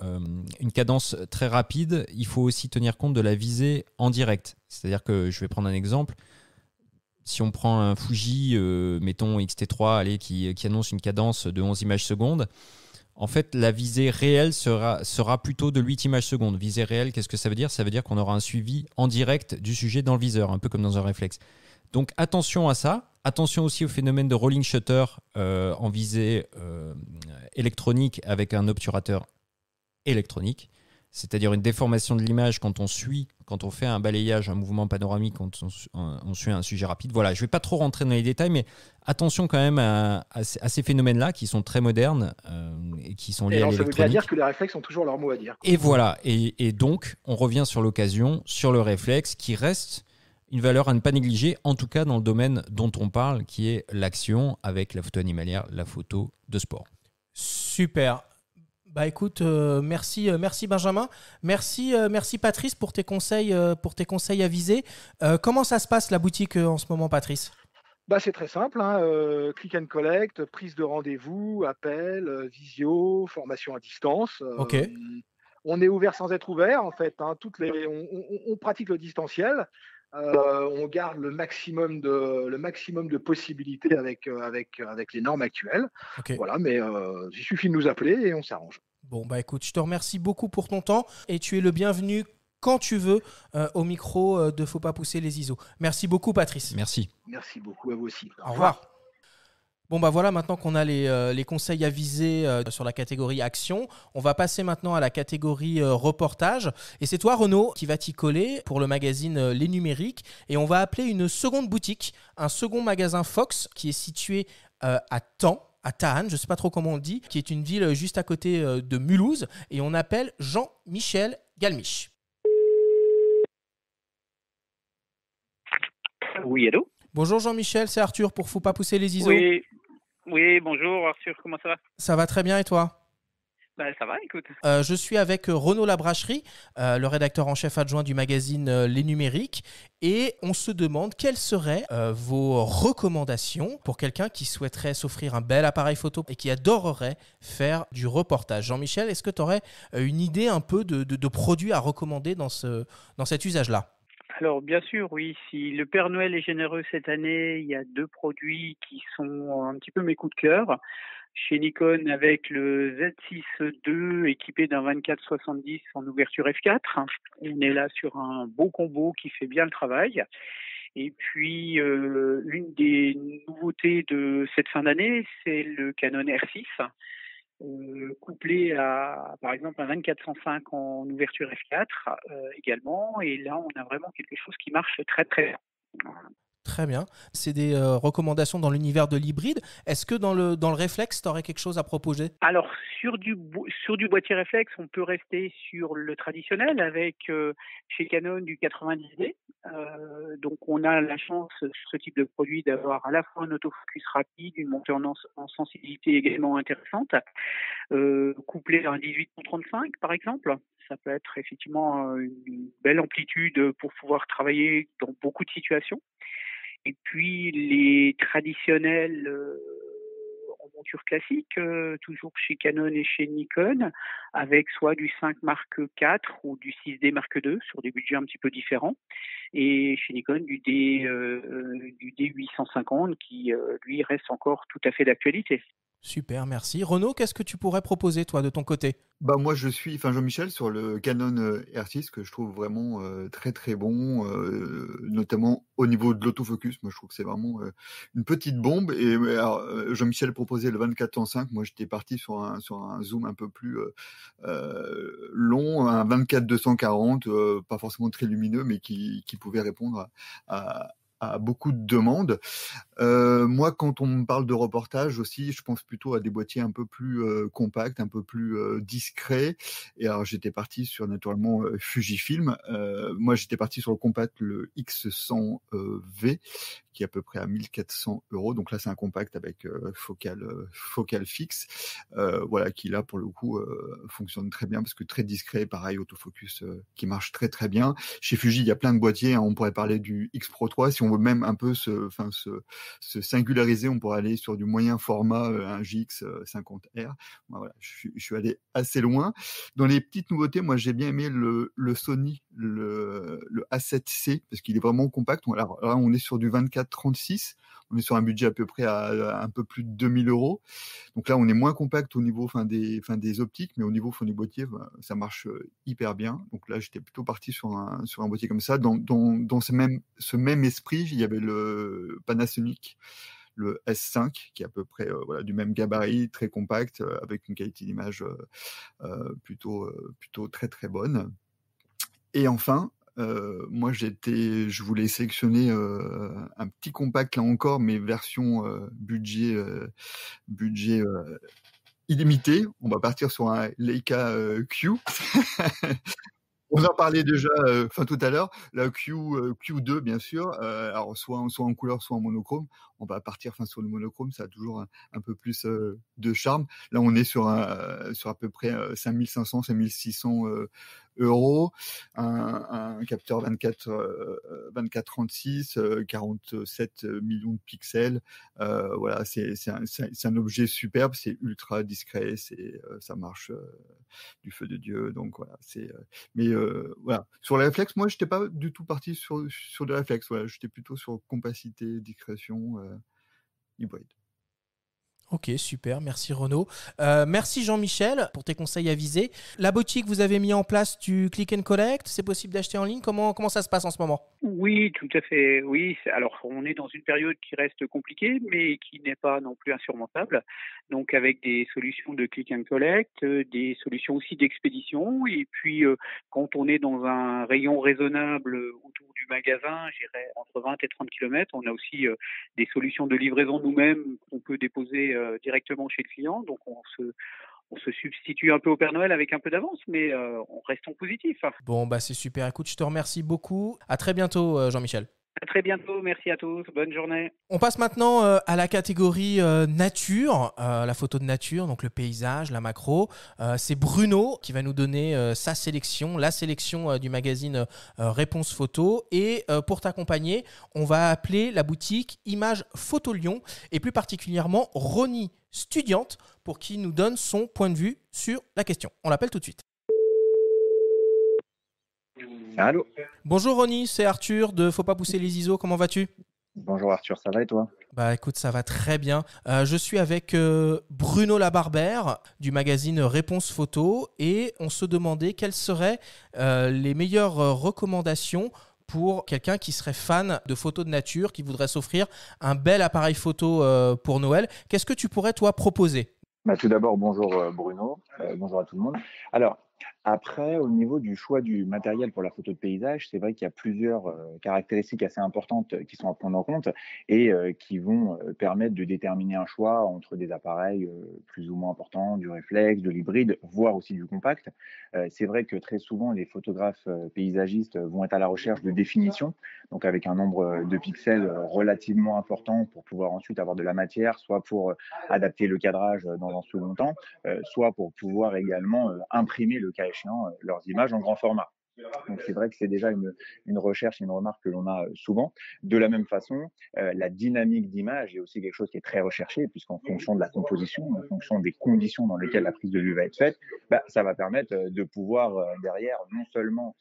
Une cadence très rapide, il faut aussi tenir compte de la visée en direct. C'est-à-dire que, je vais prendre un exemple. Si on prend un Fuji, mettons X-T3, allez, qui annonce une cadence de 11 images secondes, en fait, la visée réelle sera plutôt de 8 images secondes. Visée réelle, qu'est-ce que ça veut dire ? Ça veut dire qu'on aura un suivi en direct du sujet dans le viseur, un peu comme dans un réflexe. Donc attention à ça. Attention aussi au phénomène de rolling shutter en visée électronique avec un obturateur électronique. C'est-à-dire une déformation de l'image quand on fait un balayage, un mouvement panoramique, quand on suit un sujet rapide. Voilà, je ne vais pas trop rentrer dans les détails, mais attention quand même à ces phénomènes-là qui sont très modernes et qui sont liés à l'électronique. Ça veut dire que les réflexes ont toujours leur mot à dire. Et voilà, et donc on revient sur l'occasion, sur le réflexe, qui reste une valeur à ne pas négliger, en tout cas dans le domaine dont on parle, qui est l'action avec la photo animalière, la photo de sport. Super. Bah écoute, merci Benjamin, merci Patrice pour tes conseils avisés. Comment ça se passe la boutique en ce moment, Patrice ? Bah c'est très simple, hein, click and collect, prise de rendez-vous, appel, visio, formation à distance. Ok. On est ouvert sans être ouvert en fait. Hein, on pratique le distanciel. On garde le maximum de possibilités avec les normes actuelles. Okay. Voilà, mais il suffit de nous appeler et on s'arrange. Bon, bah écoute, je te remercie beaucoup pour ton temps et tu es le bienvenu quand tu veux au micro de Faut pas pousser les ISO. Merci beaucoup, Patrice. Merci. Merci beaucoup à vous aussi. Au revoir. Bon bah voilà, maintenant qu'on a les conseils avisés sur la catégorie action, on va passer maintenant à la catégorie reportage. Et c'est toi, Renaud, qui va t'y coller pour le magazine Les Numériques. Et on va appeler une seconde boutique, un second magasin Fox qui est situé à Tahann, je ne sais pas trop comment on le dit, qui est une ville juste à côté de Mulhouse. Et on appelle Jean-Michel Galmiche. Oui, allô ? Bonjour Jean-Michel, c'est Arthur pour Faut pas pousser les ISO. Oui, bonjour Arthur, comment ça va ? Ça va très bien et toi ? Ça va, écoute. Je suis avec Renaud Labracherie, le rédacteur en chef adjoint du magazine Les Numériques, et on se demande quelles seraient vos recommandations pour quelqu'un qui souhaiterait s'offrir un bel appareil photo et qui adorerait faire du reportage. Jean-Michel, est-ce que tu aurais une idée un peu de produits à recommander dans cet usage-là ? Alors bien sûr, oui, si le Père Noël est généreux cette année, il y a 2 produits qui sont un petit peu mes coups de cœur. Chez Nikon avec le Z6 II équipé d'un 24-70 en ouverture f4. On est là sur un beau combo qui fait bien le travail. Et puis, une des nouveautés de cette fin d'année, c'est le Canon R6, couplé à, par exemple, un 24-105 en ouverture f4 également. Et là, on a vraiment quelque chose qui marche très, très bien. Très bien. C'est des recommandations dans l'univers de l'hybride. Est-ce que dans le réflexe, tu aurais quelque chose à proposer? Alors, sur du boîtier réflexe, on peut rester sur le traditionnel avec chez Canon du 90D. Donc, on a la chance sur ce type de produit d'avoir à la fois un autofocus rapide, une montée en sensibilité également intéressante, couplé à un 18-35 par exemple. Ça peut être effectivement une belle amplitude pour pouvoir travailler dans beaucoup de situations. Et puis les traditionnels en monture classique, toujours chez Canon et chez Nikon, avec soit du 5 Mark IV ou du 6D Mark II sur des budgets un petit peu différents. Et chez Nikon, du D850 qui, lui, reste encore tout à fait d'actualité. Super, merci. Renaud, qu'est-ce que tu pourrais proposer, toi, de ton côté? Moi, je suis Jean-Michel sur le Canon R6 que je trouve vraiment très très bon, notamment au niveau de l'autofocus. Moi, je trouve que c'est vraiment une petite bombe. Et alors, Jean-Michel proposait le 24-105. Moi, j'étais parti sur un zoom un peu plus long, un 24-240, pas forcément très lumineux, mais qui pouvait répondre à beaucoup de demandes. Moi, quand on me parle de reportage aussi, je pense plutôt à des boîtiers un peu plus compacts, un peu plus discrets. Et alors, j'étais parti sur naturellement Fujifilm. Moi, j'étais parti sur le compact, le X100V, qui est à peu près à 1 400 €. Donc là, c'est un compact avec focale fixe, qui là, pour le coup, fonctionne très bien parce que très discret, pareil, autofocus qui marche très très bien. Chez Fuji, il y a plein de boîtiers. On pourrait parler du X Pro 3. Si on veut même un peu se singulariser, on pourrait aller sur du moyen format, un GX50R. Voilà, je suis allé assez loin. Dans les petites nouveautés, moi, j'ai bien aimé le Sony, le A7C, parce qu'il est vraiment compact. Alors là, on est sur du 24-36. On est sur un budget à peu près à un peu plus de 2 000 €. Donc là, on est moins compact au niveau des optiques, mais au niveau du boîtier, ça marche hyper bien. Donc là, j'étais plutôt parti sur un boîtier comme ça. Dans ce même esprit, il y avait le Panasonic, le S5, qui est à peu près du même gabarit, très compact, avec une qualité d'image plutôt très très bonne. Et enfin, moi je voulais sélectionner un petit compact là encore, mais version budget illimité. On va partir sur un Leica Q. On en parlait déjà tout à l'heure, la Q2 bien sûr, alors soit en couleur, soit en monochrome. On va partir sur le monochrome, ça a toujours un peu plus de charme. Là, on est sur à peu près 5500-5600 €, un capteur 24-36, 47 millions de pixels. Voilà, c'est un objet superbe, c'est ultra discret, ça marche du feu de Dieu. Donc voilà, mais voilà, sur les réflexes, moi, j'étais pas du tout parti sur des réflexes. Voilà, j'étais plutôt sur compacité, discrétion, hybride. Ok, super, merci Renaud. Merci Jean-Michel pour tes conseils avisés. La boutique, vous avez mis en place du click and collect, c'est possible d'acheter en ligne? Comment ça se passe en ce moment? Oui, tout à fait. Oui, alors on est dans une période qui reste compliquée, mais qui n'est pas non plus insurmontable. Donc avec des solutions de click and collect, des solutions aussi d'expédition, et puis quand on est dans un rayon raisonnable autour du magasin, j'irais entre 20 et 30 km, on a aussi des solutions de livraison nous-mêmes qu'on peut déposer directement chez le client. Donc on se substitue un peu au Père Noël avec un peu d'avance, mais on reste positif. Bon, c'est super. Écoute, je te remercie beaucoup. À très bientôt, Jean-Michel. À très bientôt. Merci à tous. Bonne journée. On passe maintenant à la catégorie nature, la photo de nature, donc le paysage, la macro. C'est Bruno qui va nous donner sa sélection, la sélection du magazine Réponse Photo. Et pour t'accompagner, on va appeler la boutique Images Photo Lyon et plus particulièrement Ronnie Studiante pour qu'il nous donne son point de vue sur la question. On l'appelle tout de suite. Allô. Bonjour Ronnie, c'est Arthur de Faut pas pousser les ISO, comment vas-tu? Bonjour Arthur, ça va et toi? Bah écoute, ça va très bien. Je suis avec Bruno Labarbère du magazine Réponse Photo et on se demandait quelles seraient les meilleures recommandations pour quelqu'un qui serait fan de photos de nature, qui voudrait s'offrir un bel appareil photo pour Noël. Qu'est-ce que tu pourrais toi proposer? Tout d'abord, bonjour Bruno, bonjour à tout le monde. Alors, après, au niveau du choix du matériel pour la photo de paysage, c'est vrai qu'il y a plusieurs caractéristiques assez importantes qui sont à prendre en compte et qui vont permettre de déterminer un choix entre des appareils plus ou moins importants, du réflexe, de l'hybride, voire aussi du compact. C'est vrai que très souvent, les photographes paysagistes vont être à la recherche de définition, donc avec un nombre de pixels relativement important pour pouvoir ensuite avoir de la matière, soit pour adapter le cadrage dans un second temps, soit pour pouvoir également imprimer le cas échéant leurs images en grand format. Donc c'est vrai que c'est déjà une recherche, une remarque que l'on a souvent. De la même façon, la dynamique d'image est aussi quelque chose qui est très recherché, puisqu'en fonction de la composition, en fonction des conditions dans lesquelles la prise de vue va être faite, ça va permettre de pouvoir derrière non seulement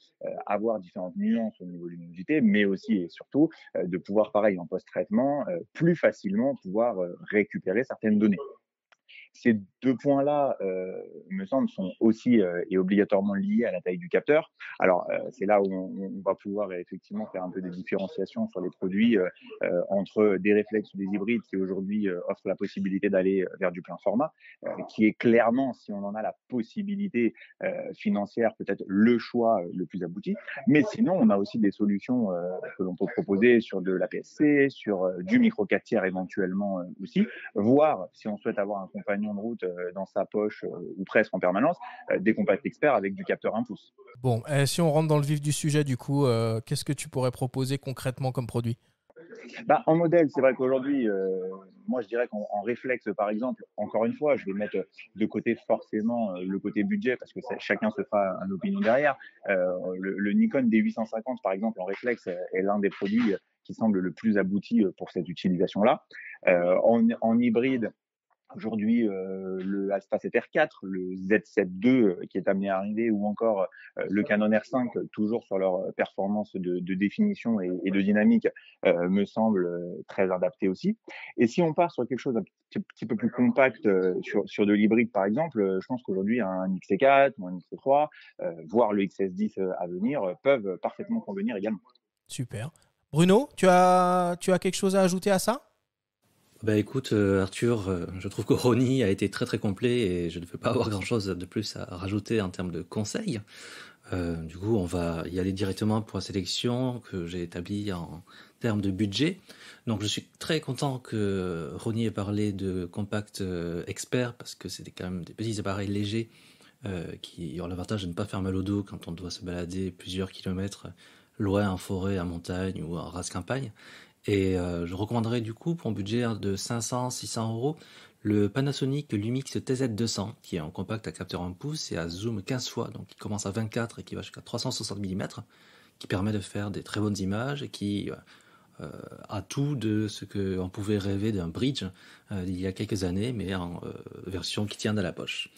avoir différentes nuances au niveau de luminosité, mais aussi et surtout de pouvoir, pareil, en post-traitement, plus facilement pouvoir récupérer certaines données. Ces deux points-là, me semble, sont aussi et obligatoirement liés à la taille du capteur. Alors, c'est là où on va pouvoir effectivement faire un peu des différenciations sur les produits entre des réflexes ou des hybrides qui aujourd'hui offrent la possibilité d'aller vers du plein format, qui est clairement, si on en a la possibilité financière, peut-être le choix le plus abouti. Mais sinon, on a aussi des solutions que l'on peut proposer sur de l'APS-C, sur du micro 4 tiers éventuellement aussi, voire si on souhaite avoir un compagnon de route dans sa poche ou presque en permanence, des compacts experts avec du capteur 1 pouce. Bon, si on rentre dans le vif du sujet du coup, qu'est-ce que tu pourrais proposer concrètement comme produit? En modèle, c'est vrai qu'aujourd'hui, moi je dirais qu'en réflexe par exemple, encore une fois, je vais mettre de côté forcément le côté budget parce que chacun se fera une opinion derrière. Le Nikon D850 par exemple en réflexe est l'un des produits qui semble le plus abouti pour cette utilisation-là. En hybride, aujourd'hui, le Alpha 7R4, le Z7 II qui est amené à arriver, ou encore le Canon R5, toujours sur leur performance de définition et de dynamique, me semble très adapté aussi. Et si on part sur quelque chose un petit peu plus compact, sur de l'hybride par exemple, je pense qu'aujourd'hui un XC4 ou un XC3, voire le XS10 à venir, peuvent parfaitement convenir également. Super. Bruno, tu as quelque chose à ajouter à ça? Écoute, Arthur, je trouve que Ronnie a été très très complet et je ne veux pas avoir grand chose de plus à rajouter en termes de conseils. Du coup, on va y aller directement pour la sélection que j'ai établie en termes de budget. Donc, je suis très content que Ronnie ait parlé de compact expert parce que c'était quand même des petits appareils légers qui ont l'avantage de ne pas faire mal au dos quand on doit se balader plusieurs kilomètres loin en forêt, en montagne ou en race campagne. Et je recommanderais du coup pour un budget de 500-600 euros le Panasonic Lumix TZ200 qui est en compact à capteur 1 pouce et à zoom 15 fois, donc qui commence à 24 et qui va jusqu'à 360 mm, qui permet de faire des très bonnes images et qui a tout de ce qu'on pouvait rêver d'un bridge il y a quelques années, mais en version qui tient dans la poche.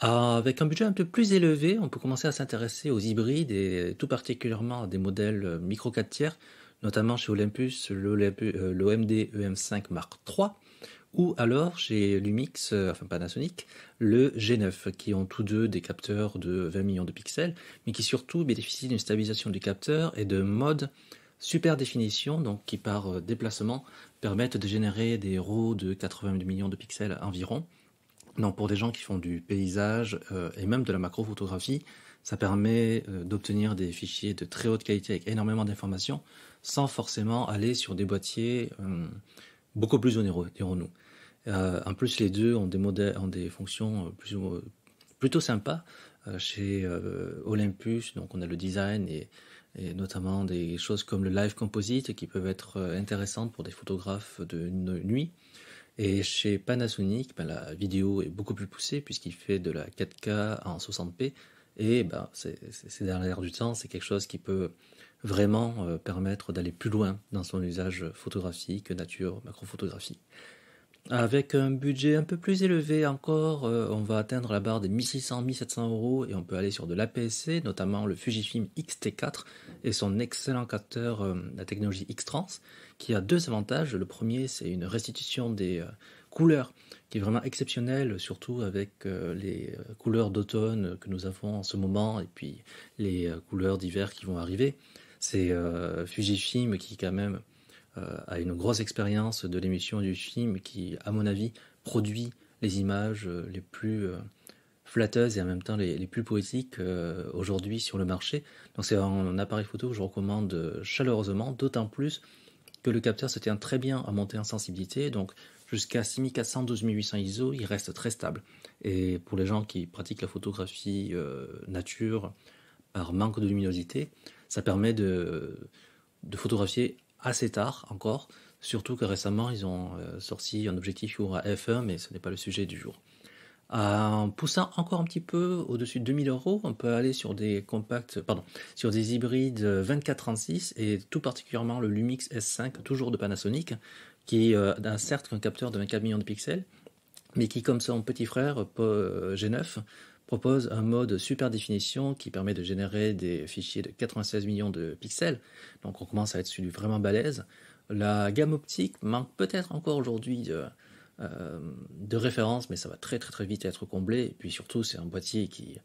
Avec un budget un peu plus élevé, on peut commencer à s'intéresser aux hybrides et tout particulièrement à des modèles micro 4 tiers, notamment chez Olympus, l'OMD EM5 Mark III, ou alors chez Lumix, Panasonic, le G9, qui ont tous deux des capteurs de 20 millions de pixels, mais qui surtout bénéficient d'une stabilisation du capteur et de mode super définition, donc qui par déplacement permettent de générer des RAW de 82 millions de pixels environ. Donc pour des gens qui font du paysage et même de la macrophotographie, ça permet d'obtenir des fichiers de très haute qualité avec énormément d'informations sans forcément aller sur des boîtiers beaucoup plus onéreux, dirons-nous. En plus, les deux ont des fonctions plutôt sympas. Chez Olympus, donc on a le design et notamment des choses comme le live composite qui peuvent être intéressantes pour des photographes de nuit. Et chez Panasonic, la vidéo est beaucoup plus poussée puisqu'il fait de la 4K en 60p. Et c'est dans l'air du temps, c'est quelque chose qui peut vraiment permettre d'aller plus loin dans son usage photographique, nature, macrophotographie. Avec un budget un peu plus élevé encore, on va atteindre la barre des 1600-1700 euros et on peut aller sur de l'APS-C, notamment le Fujifilm X-T4 et son excellent capteur, la technologie X-Trans, qui a deux avantages. Le premier, c'est une restitution des couleurs qui est vraiment exceptionnelle, surtout avec les couleurs d'automne que nous avons en ce moment et puis les couleurs d'hiver qui vont arriver. C'est Fujifilm qui quand même a une grosse expérience de l'émission du film qui, à mon avis, produit les images les plus flatteuses et en même temps les plus poétiques aujourd'hui sur le marché. Donc c'est un appareil photo que je recommande chaleureusement, d'autant plus que le capteur se tient très bien à monter en sensibilité, donc jusqu'à 6400, 12800 ISO, il reste très stable. Et pour les gens qui pratiquent la photographie nature par manque de luminosité, ça permet de photographier assez tard encore, surtout que récemment ils ont sorti un objectif qui aura f1, mais ce n'est pas le sujet du jour. En poussant encore un petit peu au-dessus de 2000 euros, on peut aller sur des sur des hybrides 24-36 et tout particulièrement le Lumix S5, toujours de Panasonic, qui a certes un capteur de 24 millions de pixels, mais qui, comme son petit frère G9, propose un mode super définition qui permet de générer des fichiers de 96 millions de pixels. Donc on commence à être sur du vraiment balèze. La gamme optique manque peut-être encore aujourd'hui de référence, mais ça va très très très vite être comblé. Et puis surtout, c'est un boîtier qui,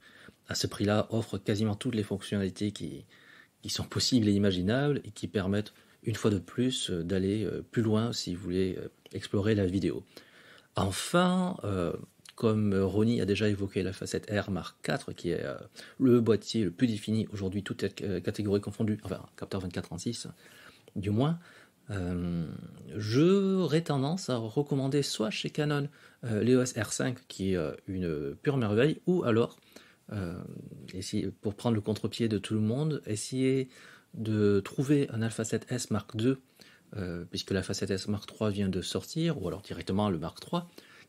à ce prix-là, offre quasiment toutes les fonctionnalités qui sont possibles et imaginables et qui permettent, une fois de plus, d'aller plus loin si vous voulez explorer la vidéo. Enfin, comme Ronnie a déjà évoqué la facette R Mark IV, qui est le boîtier le plus défini aujourd'hui, toutes catégories confondues, enfin capteur 24-36 du moins, j'aurais tendance à recommander soit chez Canon l'EOS R5 qui est une pure merveille, ou alors, pour prendre le contre-pied de tout le monde, essayer de trouver un Alpha 7S Mark II, puisque l'Alpha 7S Mark III vient de sortir, ou alors directement le Mark III,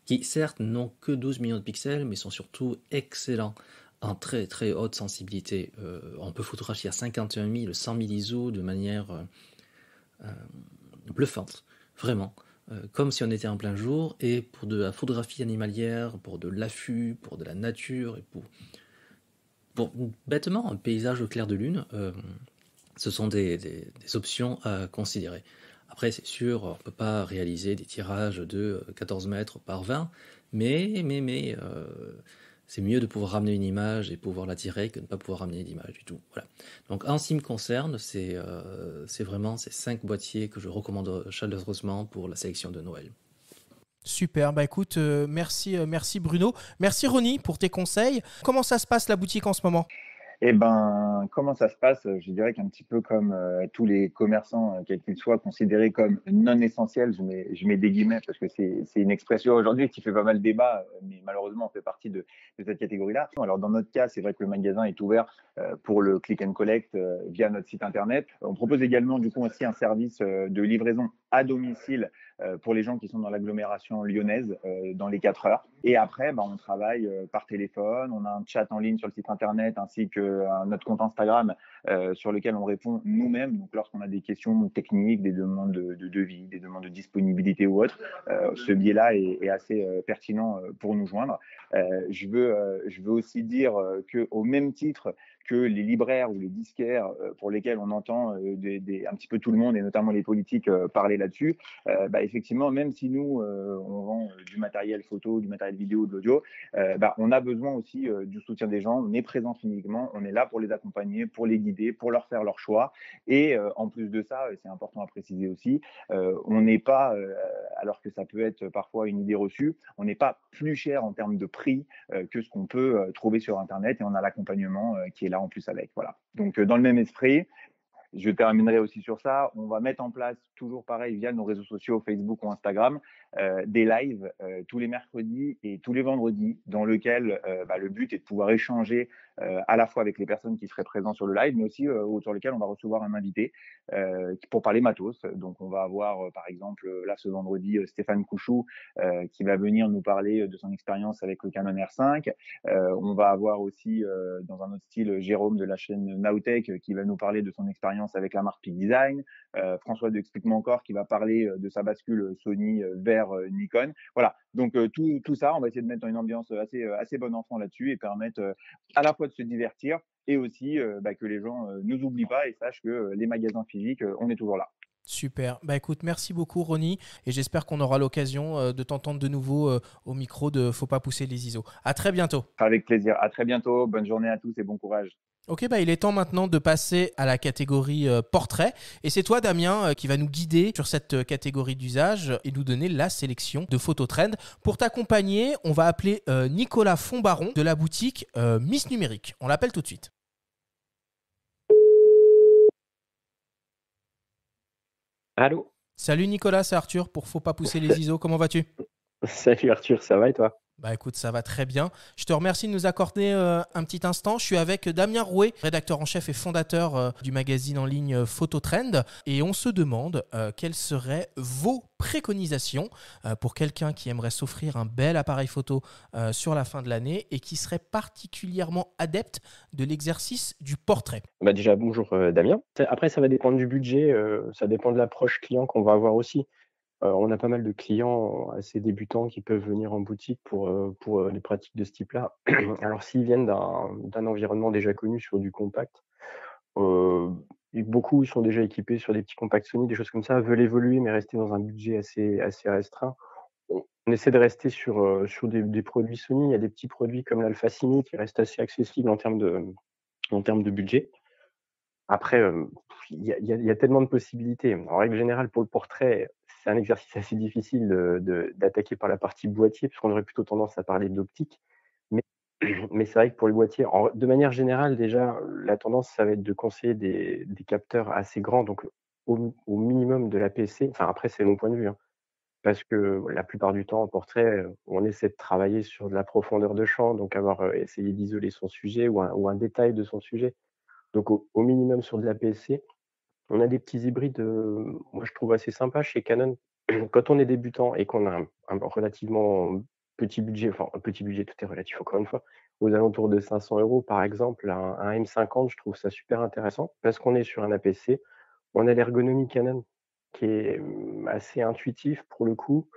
qui certes n'ont que 12 millions de pixels, mais sont surtout excellents en très très haute sensibilité. On peut photographier à 51 000, 100 000 ISO de manière bluffante, vraiment, comme si on était en plein jour, et pour de la photographie animalière, pour de l'affût, pour de la nature, et pour bêtement un paysage au clair de lune, ce sont des options à considérer. Après, c'est sûr, on ne peut pas réaliser des tirages de 14 mètres par 20, mais c'est mieux de pouvoir ramener une image et pouvoir la tirer que de ne pas pouvoir ramener d'image du tout. Voilà. Donc, en ce qui me concerne, c'est vraiment ces 5 boîtiers que je recommande chaleureusement pour la sélection de Noël. Super, bah écoute, merci Bruno. Merci Ronnie pour tes conseils. Comment ça se passe la boutique en ce moment ? Eh ben, comment ça se passe? Je dirais qu'un petit peu comme tous les commerçants, quels qu'ils soient, considérés comme non essentiels, je mets des guillemets parce que c'est une expression aujourd'hui qui fait pas mal débat, mais malheureusement, on fait partie de cette catégorie-là. Alors, dans notre cas, c'est vrai que le magasin est ouvert pour le click and collect via notre site internet. On propose également, du coup, aussi un service de livraison à domicile pour les gens qui sont dans l'agglomération lyonnaise dans les 4 heures. Et après, on travaille par téléphone, on a un chat en ligne sur le site internet ainsi que notre compte Instagram sur lequel on répond nous-mêmes. Donc, lorsqu'on a des questions techniques, des demandes de devis, des demandes de disponibilité ou autre, ce biais-là est assez pertinent pour nous joindre. Je veux aussi dire qu'au même titre que les libraires ou les disquaires pour lesquels on entend un petit peu tout le monde et notamment les politiques parler là-dessus, effectivement, même si nous, on vend du matériel photo, du matériel vidéo, de l'audio, on a besoin aussi du soutien des gens. On est présent physiquement, on est là pour les accompagner, pour les guider, pour leur faire leur choix. Et en plus de ça, c'est important à préciser aussi, on n'est pas, alors que ça peut être parfois une idée reçue, on n'est pas plus cher en termes de prix que ce qu'on peut trouver sur Internet, et on a l'accompagnement qui est là en plus avec. Voilà. Donc, dans le même esprit, je terminerai aussi sur ça. On va mettre en place, toujours pareil, via nos réseaux sociaux, Facebook ou Instagram, des lives tous les mercredis et tous les vendredis, dans lequel le but est de pouvoir échanger à la fois avec les personnes qui seraient présentes sur le live, mais aussi sur lequel on va recevoir un invité pour parler matos. Donc, on va avoir, par exemple, là, ce vendredi, Stéphane Couchou, qui va venir nous parler de son expérience avec le Canon R5. On va avoir aussi, dans un autre style, Jérôme de la chaîne Nowtech, qui va nous parler de son expérience expérience avec la marque Peak Design. François de Explique-moi encore qui va parler de sa bascule Sony vers Nikon. Voilà, donc tout ça, on va essayer de mettre dans une ambiance assez bon enfant là-dessus et permettre à la fois de se divertir et aussi que les gens nous oublient pas et sachent que les magasins physiques, on est toujours là. Super. Bah écoute, merci beaucoup Ronnie et j'espère qu'on aura l'occasion de t'entendre de nouveau au micro de Faut pas pousser les ISO. À très bientôt. Avec plaisir. À très bientôt. Bonne journée à tous et bon courage. Ok, bah il est temps maintenant de passer à la catégorie portrait. Et c'est toi, Damien, qui va nous guider sur cette catégorie d'usage et nous donner la sélection de Phototrend. Pour t'accompagner, on va appeler Nicolas Fonbaron de la boutique Miss Numérique. On l'appelle tout de suite. Allô? Salut Nicolas, c'est Arthur pour Faut pas pousser les ISO. Comment vas-tu? Salut Arthur, ça va et toi? Bah écoute, ça va très bien. Je te remercie de nous accorder un petit instant. Je suis avec Damien Rouet, rédacteur en chef et fondateur du magazine en ligne Phototrend. Et on se demande quelles seraient vos préconisations pour quelqu'un qui aimerait s'offrir un bel appareil photo sur la fin de l'année et qui serait particulièrement adepte de l'exercice du portrait. Bah déjà, bonjour Damien. Après, ça va dépendre du budget, ça dépend de l'approche client qu'on va avoir aussi. On a pas mal de clients assez débutants qui peuvent venir en boutique pour des pratiques de ce type-là. Alors, s'ils viennent d'un environnement déjà connu sur du compact, beaucoup sont déjà équipés sur des petits compacts Sony, des choses comme ça, veulent évoluer mais rester dans un budget assez restreint. On essaie de rester sur des produits Sony. Il y a des petits produits comme l'Alpha Cine qui restent assez accessibles en termes de budget. Après, il y a tellement de possibilités. En règle générale, pour le portrait, c'est un exercice assez difficile d'attaquer par la partie boîtier, puisqu'on aurait plutôt tendance à parler d'optique. Mais c'est vrai que pour le boîtier, de manière générale, déjà, la tendance, ça va être de conseiller des capteurs assez grands, donc au minimum de l'APS-C. Enfin, après, c'est mon point de vue, hein, parce que la plupart du temps, en portrait, on essaie de travailler sur de la profondeur de champ, donc essayer d'isoler son sujet ou un détail de son sujet. Donc au minimum sur de l'APS-C. On a des petits hybrides, moi je trouve assez sympas chez Canon. Quand on est débutant et qu'on a un relativement petit budget, enfin un petit budget, tout est relatif encore une fois, aux alentours de 500 € par exemple, un M50, je trouve ça super intéressant parce qu'on est sur un APS-C. On a l'ergonomie Canon qui est assez intuitif pour le coup.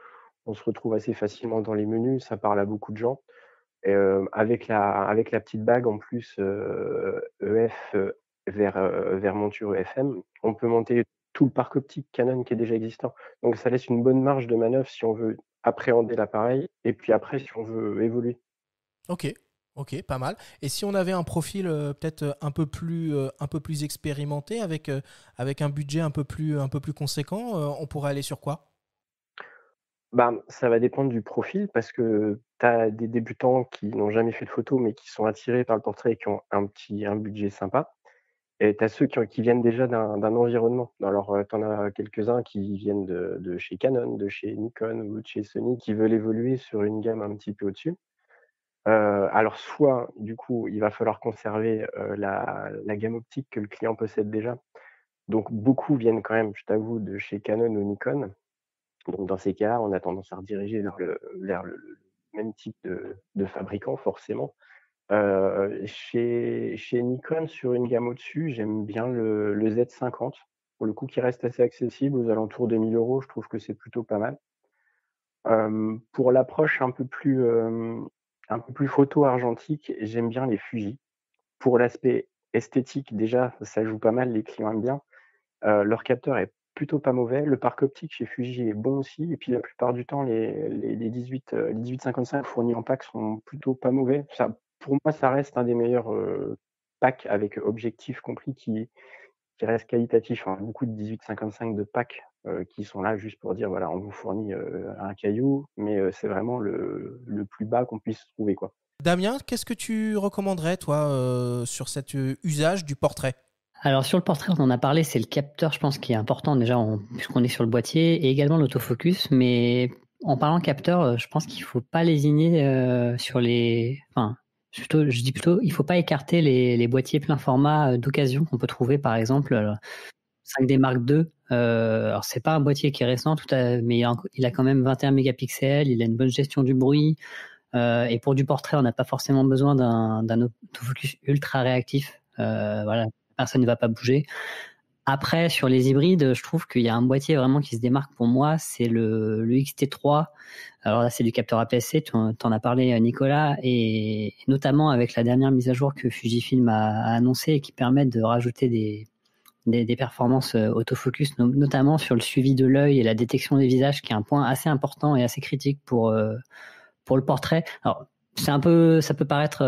On se retrouve assez facilement dans les menus, ça parle à beaucoup de gens. Et avec la petite bague en plus EF vers monture EFM, on peut monter tout le parc optique Canon qui est déjà existant. Donc ça laisse une bonne marge de manœuvre si on veut appréhender l'appareil et puis après si on veut évoluer. Ok, pas mal. Et si on avait un profil peut-être un peu plus expérimenté avec un budget un peu plus conséquent, on pourrait aller sur quoi? Ça va dépendre du profil parce que tu as des débutants qui n'ont jamais fait de photo mais qui sont attirés par le portrait et qui ont un budget sympa. Et tu as ceux qui viennent déjà d'un environnement. Alors, tu en as quelques-uns qui viennent de chez Canon, de chez Nikon ou de chez Sony qui veulent évoluer sur une gamme un petit peu au-dessus. Alors soit, du coup, il va falloir conserver la gamme optique que le client possède déjà. Donc beaucoup viennent quand même, je t'avoue, de chez Canon ou Nikon. Donc dans ces cas-là, on a tendance à rediriger vers le même type de fabricant forcément. Chez Nikon, sur une gamme au-dessus, j'aime bien le Z50, pour le coup, qui reste assez accessible, aux alentours de 1 000 €. Je trouve que c'est plutôt pas mal. Pour l'approche un peu plus photo argentique, j'aime bien les Fuji. Pour l'aspect esthétique, déjà, ça joue pas mal, les clients aiment bien. Leur capteur est plutôt pas mauvais. Le parc optique chez Fuji est bon aussi. Et puis la plupart du temps, les 18-55 fournis en pack sont plutôt pas mauvais. Ça, pour moi, ça reste un des meilleurs packs avec objectif compris qui reste qualitatif. Hein. Beaucoup de 18-55 de pack qui sont là juste pour dire voilà, on vous fournit un caillou, mais c'est vraiment le plus bas qu'on puisse trouver, quoi. Damien, qu'est-ce que tu recommanderais, toi, sur cet usage du portrait? Alors sur le portrait, on en a parlé, c'est le capteur, je pense, qui est important déjà, puisqu'on est sur le boîtier, et également l'autofocus. Mais en parlant capteur, je pense qu'il ne faut pas lésigner sur les... Enfin, je dis plutôt, il ne faut pas écarter les boîtiers plein format d'occasion qu'on peut trouver, par exemple, 5D Mark II. Alors c'est pas un boîtier qui est récent, mais il a quand même 21 mégapixels, il a une bonne gestion du bruit. Et pour du portrait, on n'a pas forcément besoin d'un autofocus ultra réactif. Voilà, personne ne va pas bouger. Après, sur les hybrides, je trouve qu'il y a un boîtier vraiment qui se démarque pour moi, c'est le XT3. Alors là, c'est du capteur APS-C, tu en as parlé, Nicolas, et notamment avec la dernière mise à jour que Fujifilm a annoncée et qui permet de rajouter des performances autofocus, notamment sur le suivi de l'œil et la détection des visages, qui est un point assez important et assez critique pour le portrait. Alors, ça peut paraître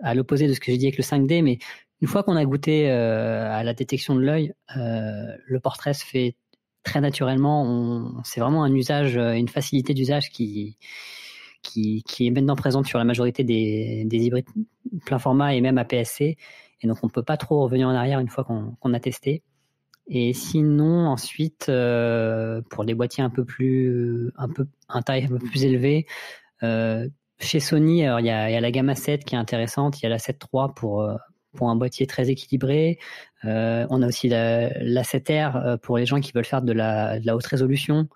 à l'opposé de ce que j'ai dit avec le 5D, mais une fois qu'on a goûté à la détection de l'œil, le portrait se fait très naturellement. C'est vraiment un usage, une facilité d'usage qui est maintenant présente sur la majorité des hybrides plein format et même APS-C. Et donc, on ne peut pas trop revenir en arrière une fois qu'on a testé. Et sinon, ensuite, pour des boîtiers un taille un peu plus élevée, chez Sony, alors il y a la gamme A7 qui est intéressante, il y a la 7 III pour un boîtier très équilibré. On a aussi la 7R pour les gens qui veulent faire de la haute résolution.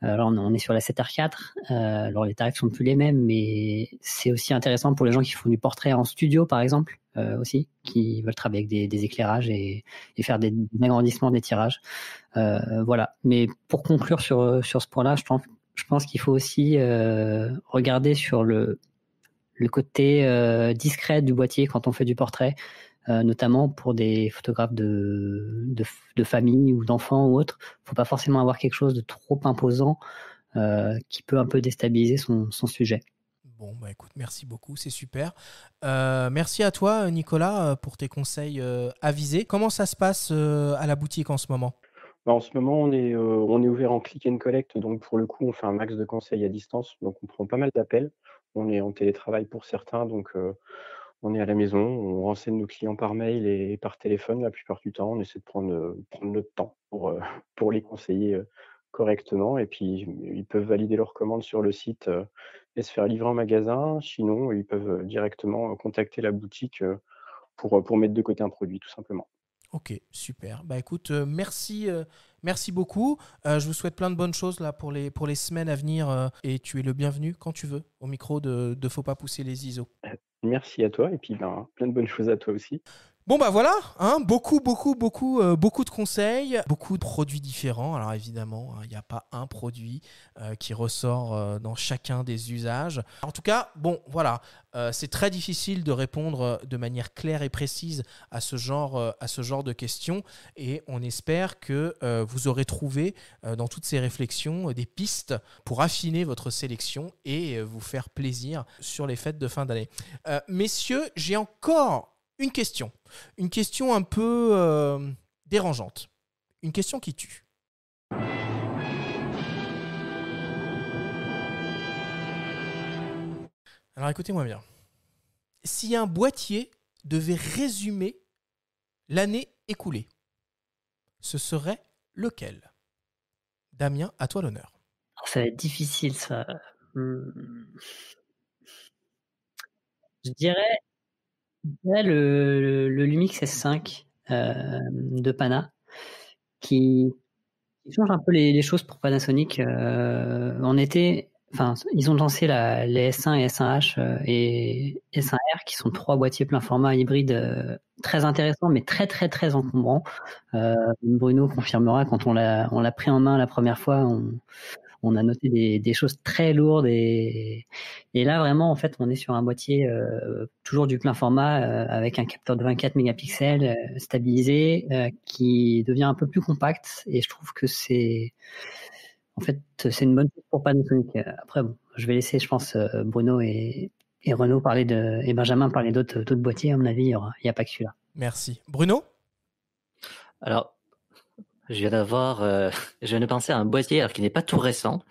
Alors on est sur la 7R4. Alors les tarifs sont plus les mêmes, mais c'est aussi intéressant pour les gens qui font du portrait en studio, par exemple, aussi, qui veulent travailler avec des éclairages et faire des agrandissements des tirages. Voilà. Mais pour conclure sur ce point-là, je pense qu'il faut aussi regarder sur le côté discret du boîtier quand on fait du portrait, notamment pour des photographes de famille ou d'enfants ou autres. Il ne faut pas forcément avoir quelque chose de trop imposant qui peut un peu déstabiliser son sujet. Bon, bah écoute, merci beaucoup, c'est super. Merci à toi, Nicolas, pour tes conseils avisés. Comment ça se passe à la boutique en ce moment ? En ce moment, on est ouvert en click and collect, donc pour le coup, on fait un max de conseils à distance, donc on prend pas mal d'appels. On est en télétravail pour certains, donc on est à la maison, on renseigne nos clients par mail et par téléphone la plupart du temps. On essaie de prendre notre temps pour les conseiller correctement, et puis ils peuvent valider leurs commandes sur le site et se faire livrer en magasin. Sinon, ils peuvent directement contacter la boutique pour mettre de côté un produit, tout simplement. Ok, super. Bah écoute, merci beaucoup. Je vous souhaite plein de bonnes choses là pour les semaines à venir et tu es le bienvenu quand tu veux au micro de Faut pas pousser les ISO. Merci à toi et puis plein de bonnes choses à toi aussi. Bon bah voilà, hein, beaucoup de conseils, beaucoup de produits différents. Alors évidemment, il n'y a pas un produit qui ressort dans chacun des usages. En tout cas, bon voilà, c'est très difficile de répondre de manière claire et précise à ce genre de questions. Et on espère que vous aurez trouvé dans toutes ces réflexions des pistes pour affiner votre sélection et vous faire plaisir sur les fêtes de fin d'année. Messieurs, j'ai encore une question un peu dérangeante, une question qui tue. Alors écoutez-moi bien. Si un boîtier devait résumer l'année écoulée, ce serait lequel ? Damien, à toi l'honneur. Ça va être difficile, ça. Je dirais le Lumix S5 de Pana qui change un peu les choses pour Panasonic. En été, ils ont lancé les S1 et S1H et S1R qui sont 3 boîtiers plein format hybrides très intéressants mais très très très encombrants. Bruno confirmera, quand on l'a pris en main la première fois, on a noté des choses très lourdes et là vraiment en fait on est sur un boîtier toujours du plein format avec un capteur de 24 mégapixels stabilisé qui devient un peu plus compact, et je trouve que c'est une bonne chose pour Panasonic. Après bon, je vais laisser, je pense, Bruno et Renaud et Benjamin parler d'autres boîtiers. À mon avis, il n'y a pas que celui-là. Merci. Bruno ? Alors, je viens de penser à un boîtier qui n'est pas tout récent,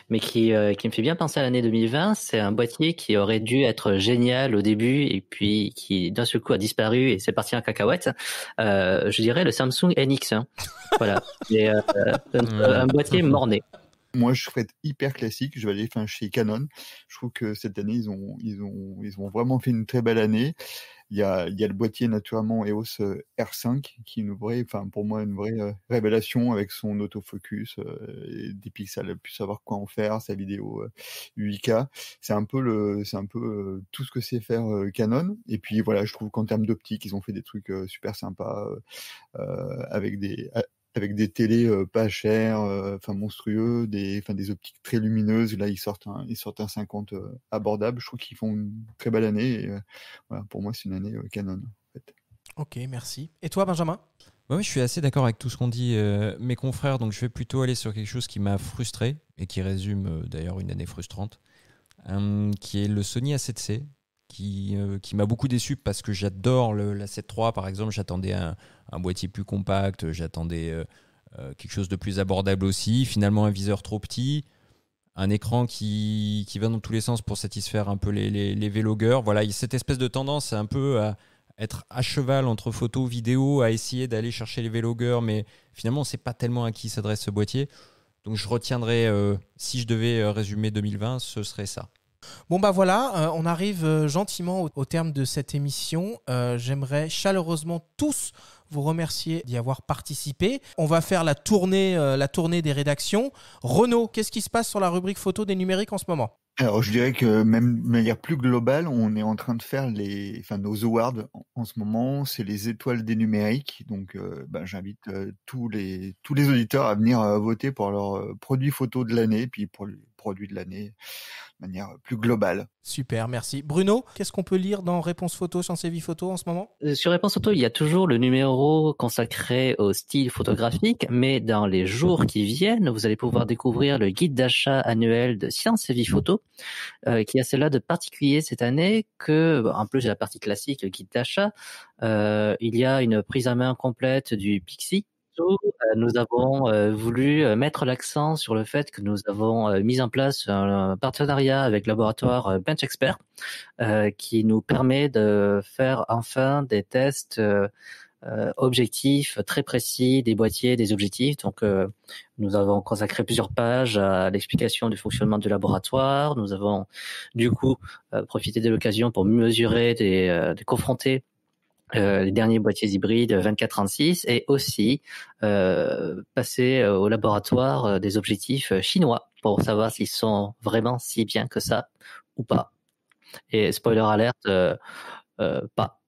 mais qui me fait bien penser à l'année 2020. C'est un boîtier qui aurait dû être génial au début et puis qui d'un seul coup a disparu et c'est parti en cacahuète. Je dirais le Samsung NX1. Voilà. Et un boîtier mort-né. Moi, je ferais hyper classique. Je vais aller chez Canon. Je trouve que cette année, ils ont vraiment fait une très belle année. Il y a le boîtier naturellement EOS R5 qui est pour moi, une vraie révélation avec son autofocus, et des pixels, plus savoir quoi en faire, sa vidéo 8K. C'est un peu tout ce que sait faire Canon. Et puis voilà, je trouve qu'en termes d'optique, ils ont fait des trucs super sympas avec des télés pas chères, monstrueux, des optiques très lumineuses. Là, ils sortent un 50 abordable. Je trouve qu'ils font une très belle année. Et, voilà, pour moi, c'est une année Canon. En fait. Ok, merci. Et toi, Benjamin ? Oui, je suis assez d'accord avec tout ce qu'ont dit mes confrères. Donc, je vais plutôt aller sur quelque chose qui m'a frustré et qui résume d'ailleurs une année frustrante, qui est le Sony A7C. Qui m'a beaucoup déçu parce que j'adore la 7 III par exemple. J'attendais un boîtier plus compact, j'attendais quelque chose de plus abordable aussi. Finalement, un viseur trop petit, un écran qui va dans tous les sens pour satisfaire un peu les vlogueurs. Voilà, il y a cette espèce de tendance un peu à être à cheval entre photo, vidéo, à essayer d'aller chercher les vlogueurs, mais finalement, on ne sait pas tellement à qui s'adresse ce boîtier. Donc, je retiendrai, si je devais résumer 2020, ce serait ça. Bon bah voilà, on arrive gentiment au terme de cette émission. J'aimerais chaleureusement tous vous remercier d'y avoir participé. On va faire la tournée des rédactions. Renaud, qu'est-ce qui se passe sur la rubrique photo des numériques en ce moment ? Alors, je dirais que même de manière plus globale, on est en train de faire nos awards en ce moment. C'est les étoiles des numériques. Donc, j'invite tous les auditeurs à venir voter pour leur produit photo de l'année, puis pour le produit de l'année de manière plus globale. Super, merci. Bruno, qu'est-ce qu'on peut lire dans Réponse Photo, Science et Vie Photo en ce moment ? Sur Réponse Photo, il y a toujours le numéro consacré au style photographique, mais dans les jours qui viennent, vous allez pouvoir découvrir le guide d'achat annuel de Science et Vie Photo, qui a cela de particulier cette année que, en plus de la partie classique, le guide d'achat, il y a une prise à main complète du Pixie. Nous avons voulu mettre l'accent sur le fait que nous avons mis en place un partenariat avec le laboratoire BenchExpert qui nous permet de faire enfin des tests objectifs très précis des boîtiers, des objectifs. Donc, nous avons consacré plusieurs pages à l'explication du fonctionnement du laboratoire. Nous avons du coup profité de l'occasion pour mesurer, de confronter les derniers boîtiers hybrides 24-36 et aussi passer au laboratoire des objectifs chinois pour savoir s'ils sont vraiment si bien que ça ou pas. Et spoiler alerte, pas.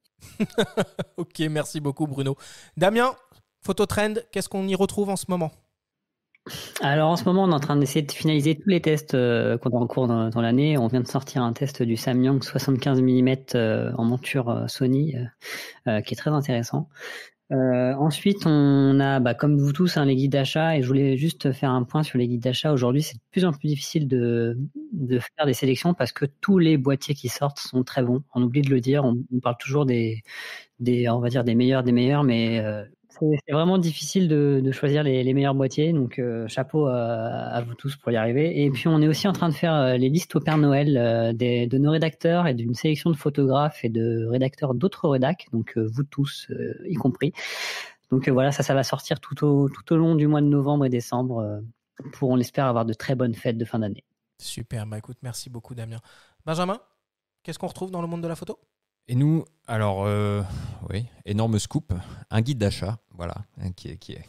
Ok, merci beaucoup Bruno. Damien, Phototrend, qu'est-ce qu'on y retrouve en ce moment ? Alors en ce moment, on est en train d'essayer de finaliser tous les tests qu'on a en cours dans l'année. On vient de sortir un test du Samyang 75 mm en monture Sony qui est très intéressant. Ensuite, on a, comme vous tous, les guides d'achat, et je voulais juste faire un point sur les guides d'achat. Aujourd'hui, c'est de plus en plus difficile de faire des sélections parce que tous les boîtiers qui sortent sont très bons. On oublie de le dire, on parle toujours on va dire des meilleurs, mais c'est vraiment difficile de choisir les meilleurs boîtiers. Donc, chapeau à vous tous pour y arriver. Et puis, on est aussi en train de faire les listes au Père Noël de nos rédacteurs et d'une sélection de photographes et de rédacteurs d'autres rédacs. Donc, vous tous, y compris. Donc, voilà, ça va sortir tout au long du mois de novembre et décembre pour, on l'espère, avoir de très bonnes fêtes de fin d'année. Super, écoute, merci beaucoup Damien. Benjamin, qu'est-ce qu'on retrouve dans le monde de la photo ? Et nous, alors, oui, énorme scoop, un guide d'achat, voilà, qui est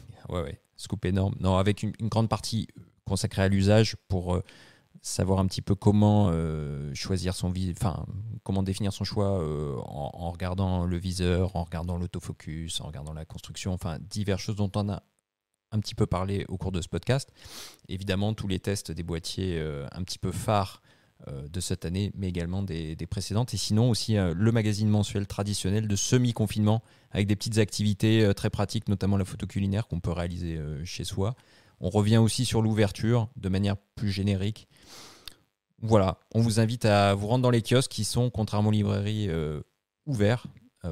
scoop énorme. Non, avec une grande partie consacrée à l'usage pour savoir un petit peu comment choisir comment définir son choix en regardant le viseur, en regardant l'autofocus, en regardant la construction, diverses choses dont on a un petit peu parlé au cours de ce podcast. Évidemment, tous les tests des boîtiers un petit peu phares de cette année, mais également des précédentes. Et sinon aussi le magazine mensuel traditionnel de semi-confinement avec des petites activités très pratiques, notamment la photo culinaire qu'on peut réaliser chez soi. On revient aussi sur l'ouverture de manière plus générique. Voilà, on vous invite à vous rendre dans les kiosques qui sont, contrairement aux librairies, ouverts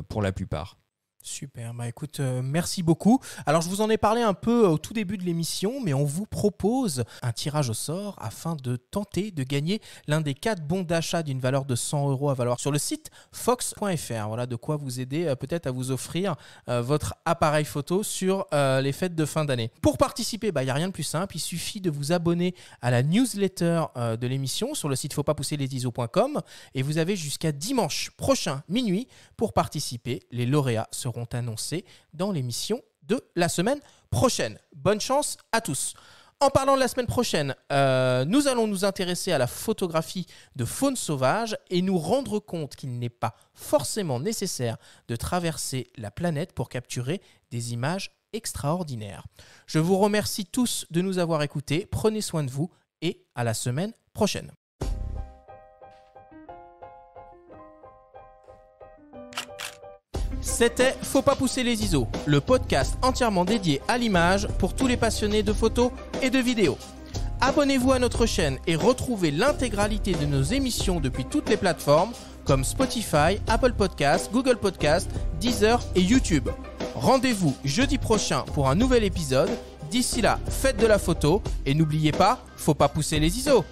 pour la plupart. Super, bah écoute, merci beaucoup. Alors je vous en ai parlé un peu au tout début de l'émission, mais on vous propose un tirage au sort afin de tenter de gagner l'un des 4 bons d'achat d'une valeur de 100 € à valoir sur le site fox.fr. Voilà de quoi vous aider peut-être à vous offrir votre appareil photo sur les fêtes de fin d'année. Pour participer, il n'y a rien de plus simple, il suffit de vous abonner à la newsletter de l'émission sur le site fautpaspousserlesiso.com et vous avez jusqu'à dimanche prochain minuit pour participer. Les lauréats seront annoncés dans l'émission de la semaine prochaine. Bonne chance à tous. En parlant de la semaine prochaine, nous allons nous intéresser à la photographie de faune sauvage et nous rendre compte qu'il n'est pas forcément nécessaire de traverser la planète pour capturer des images extraordinaires. Je vous remercie tous de nous avoir écoutés. Prenez soin de vous et à la semaine prochaine. C'était Faut pas pousser les ISO, le podcast entièrement dédié à l'image pour tous les passionnés de photos et de vidéos. Abonnez-vous à notre chaîne et retrouvez l'intégralité de nos émissions depuis toutes les plateformes comme Spotify, Apple Podcasts, Google Podcasts, Deezer et YouTube. Rendez-vous jeudi prochain pour un nouvel épisode. D'ici là, faites de la photo et n'oubliez pas, faut pas pousser les ISO.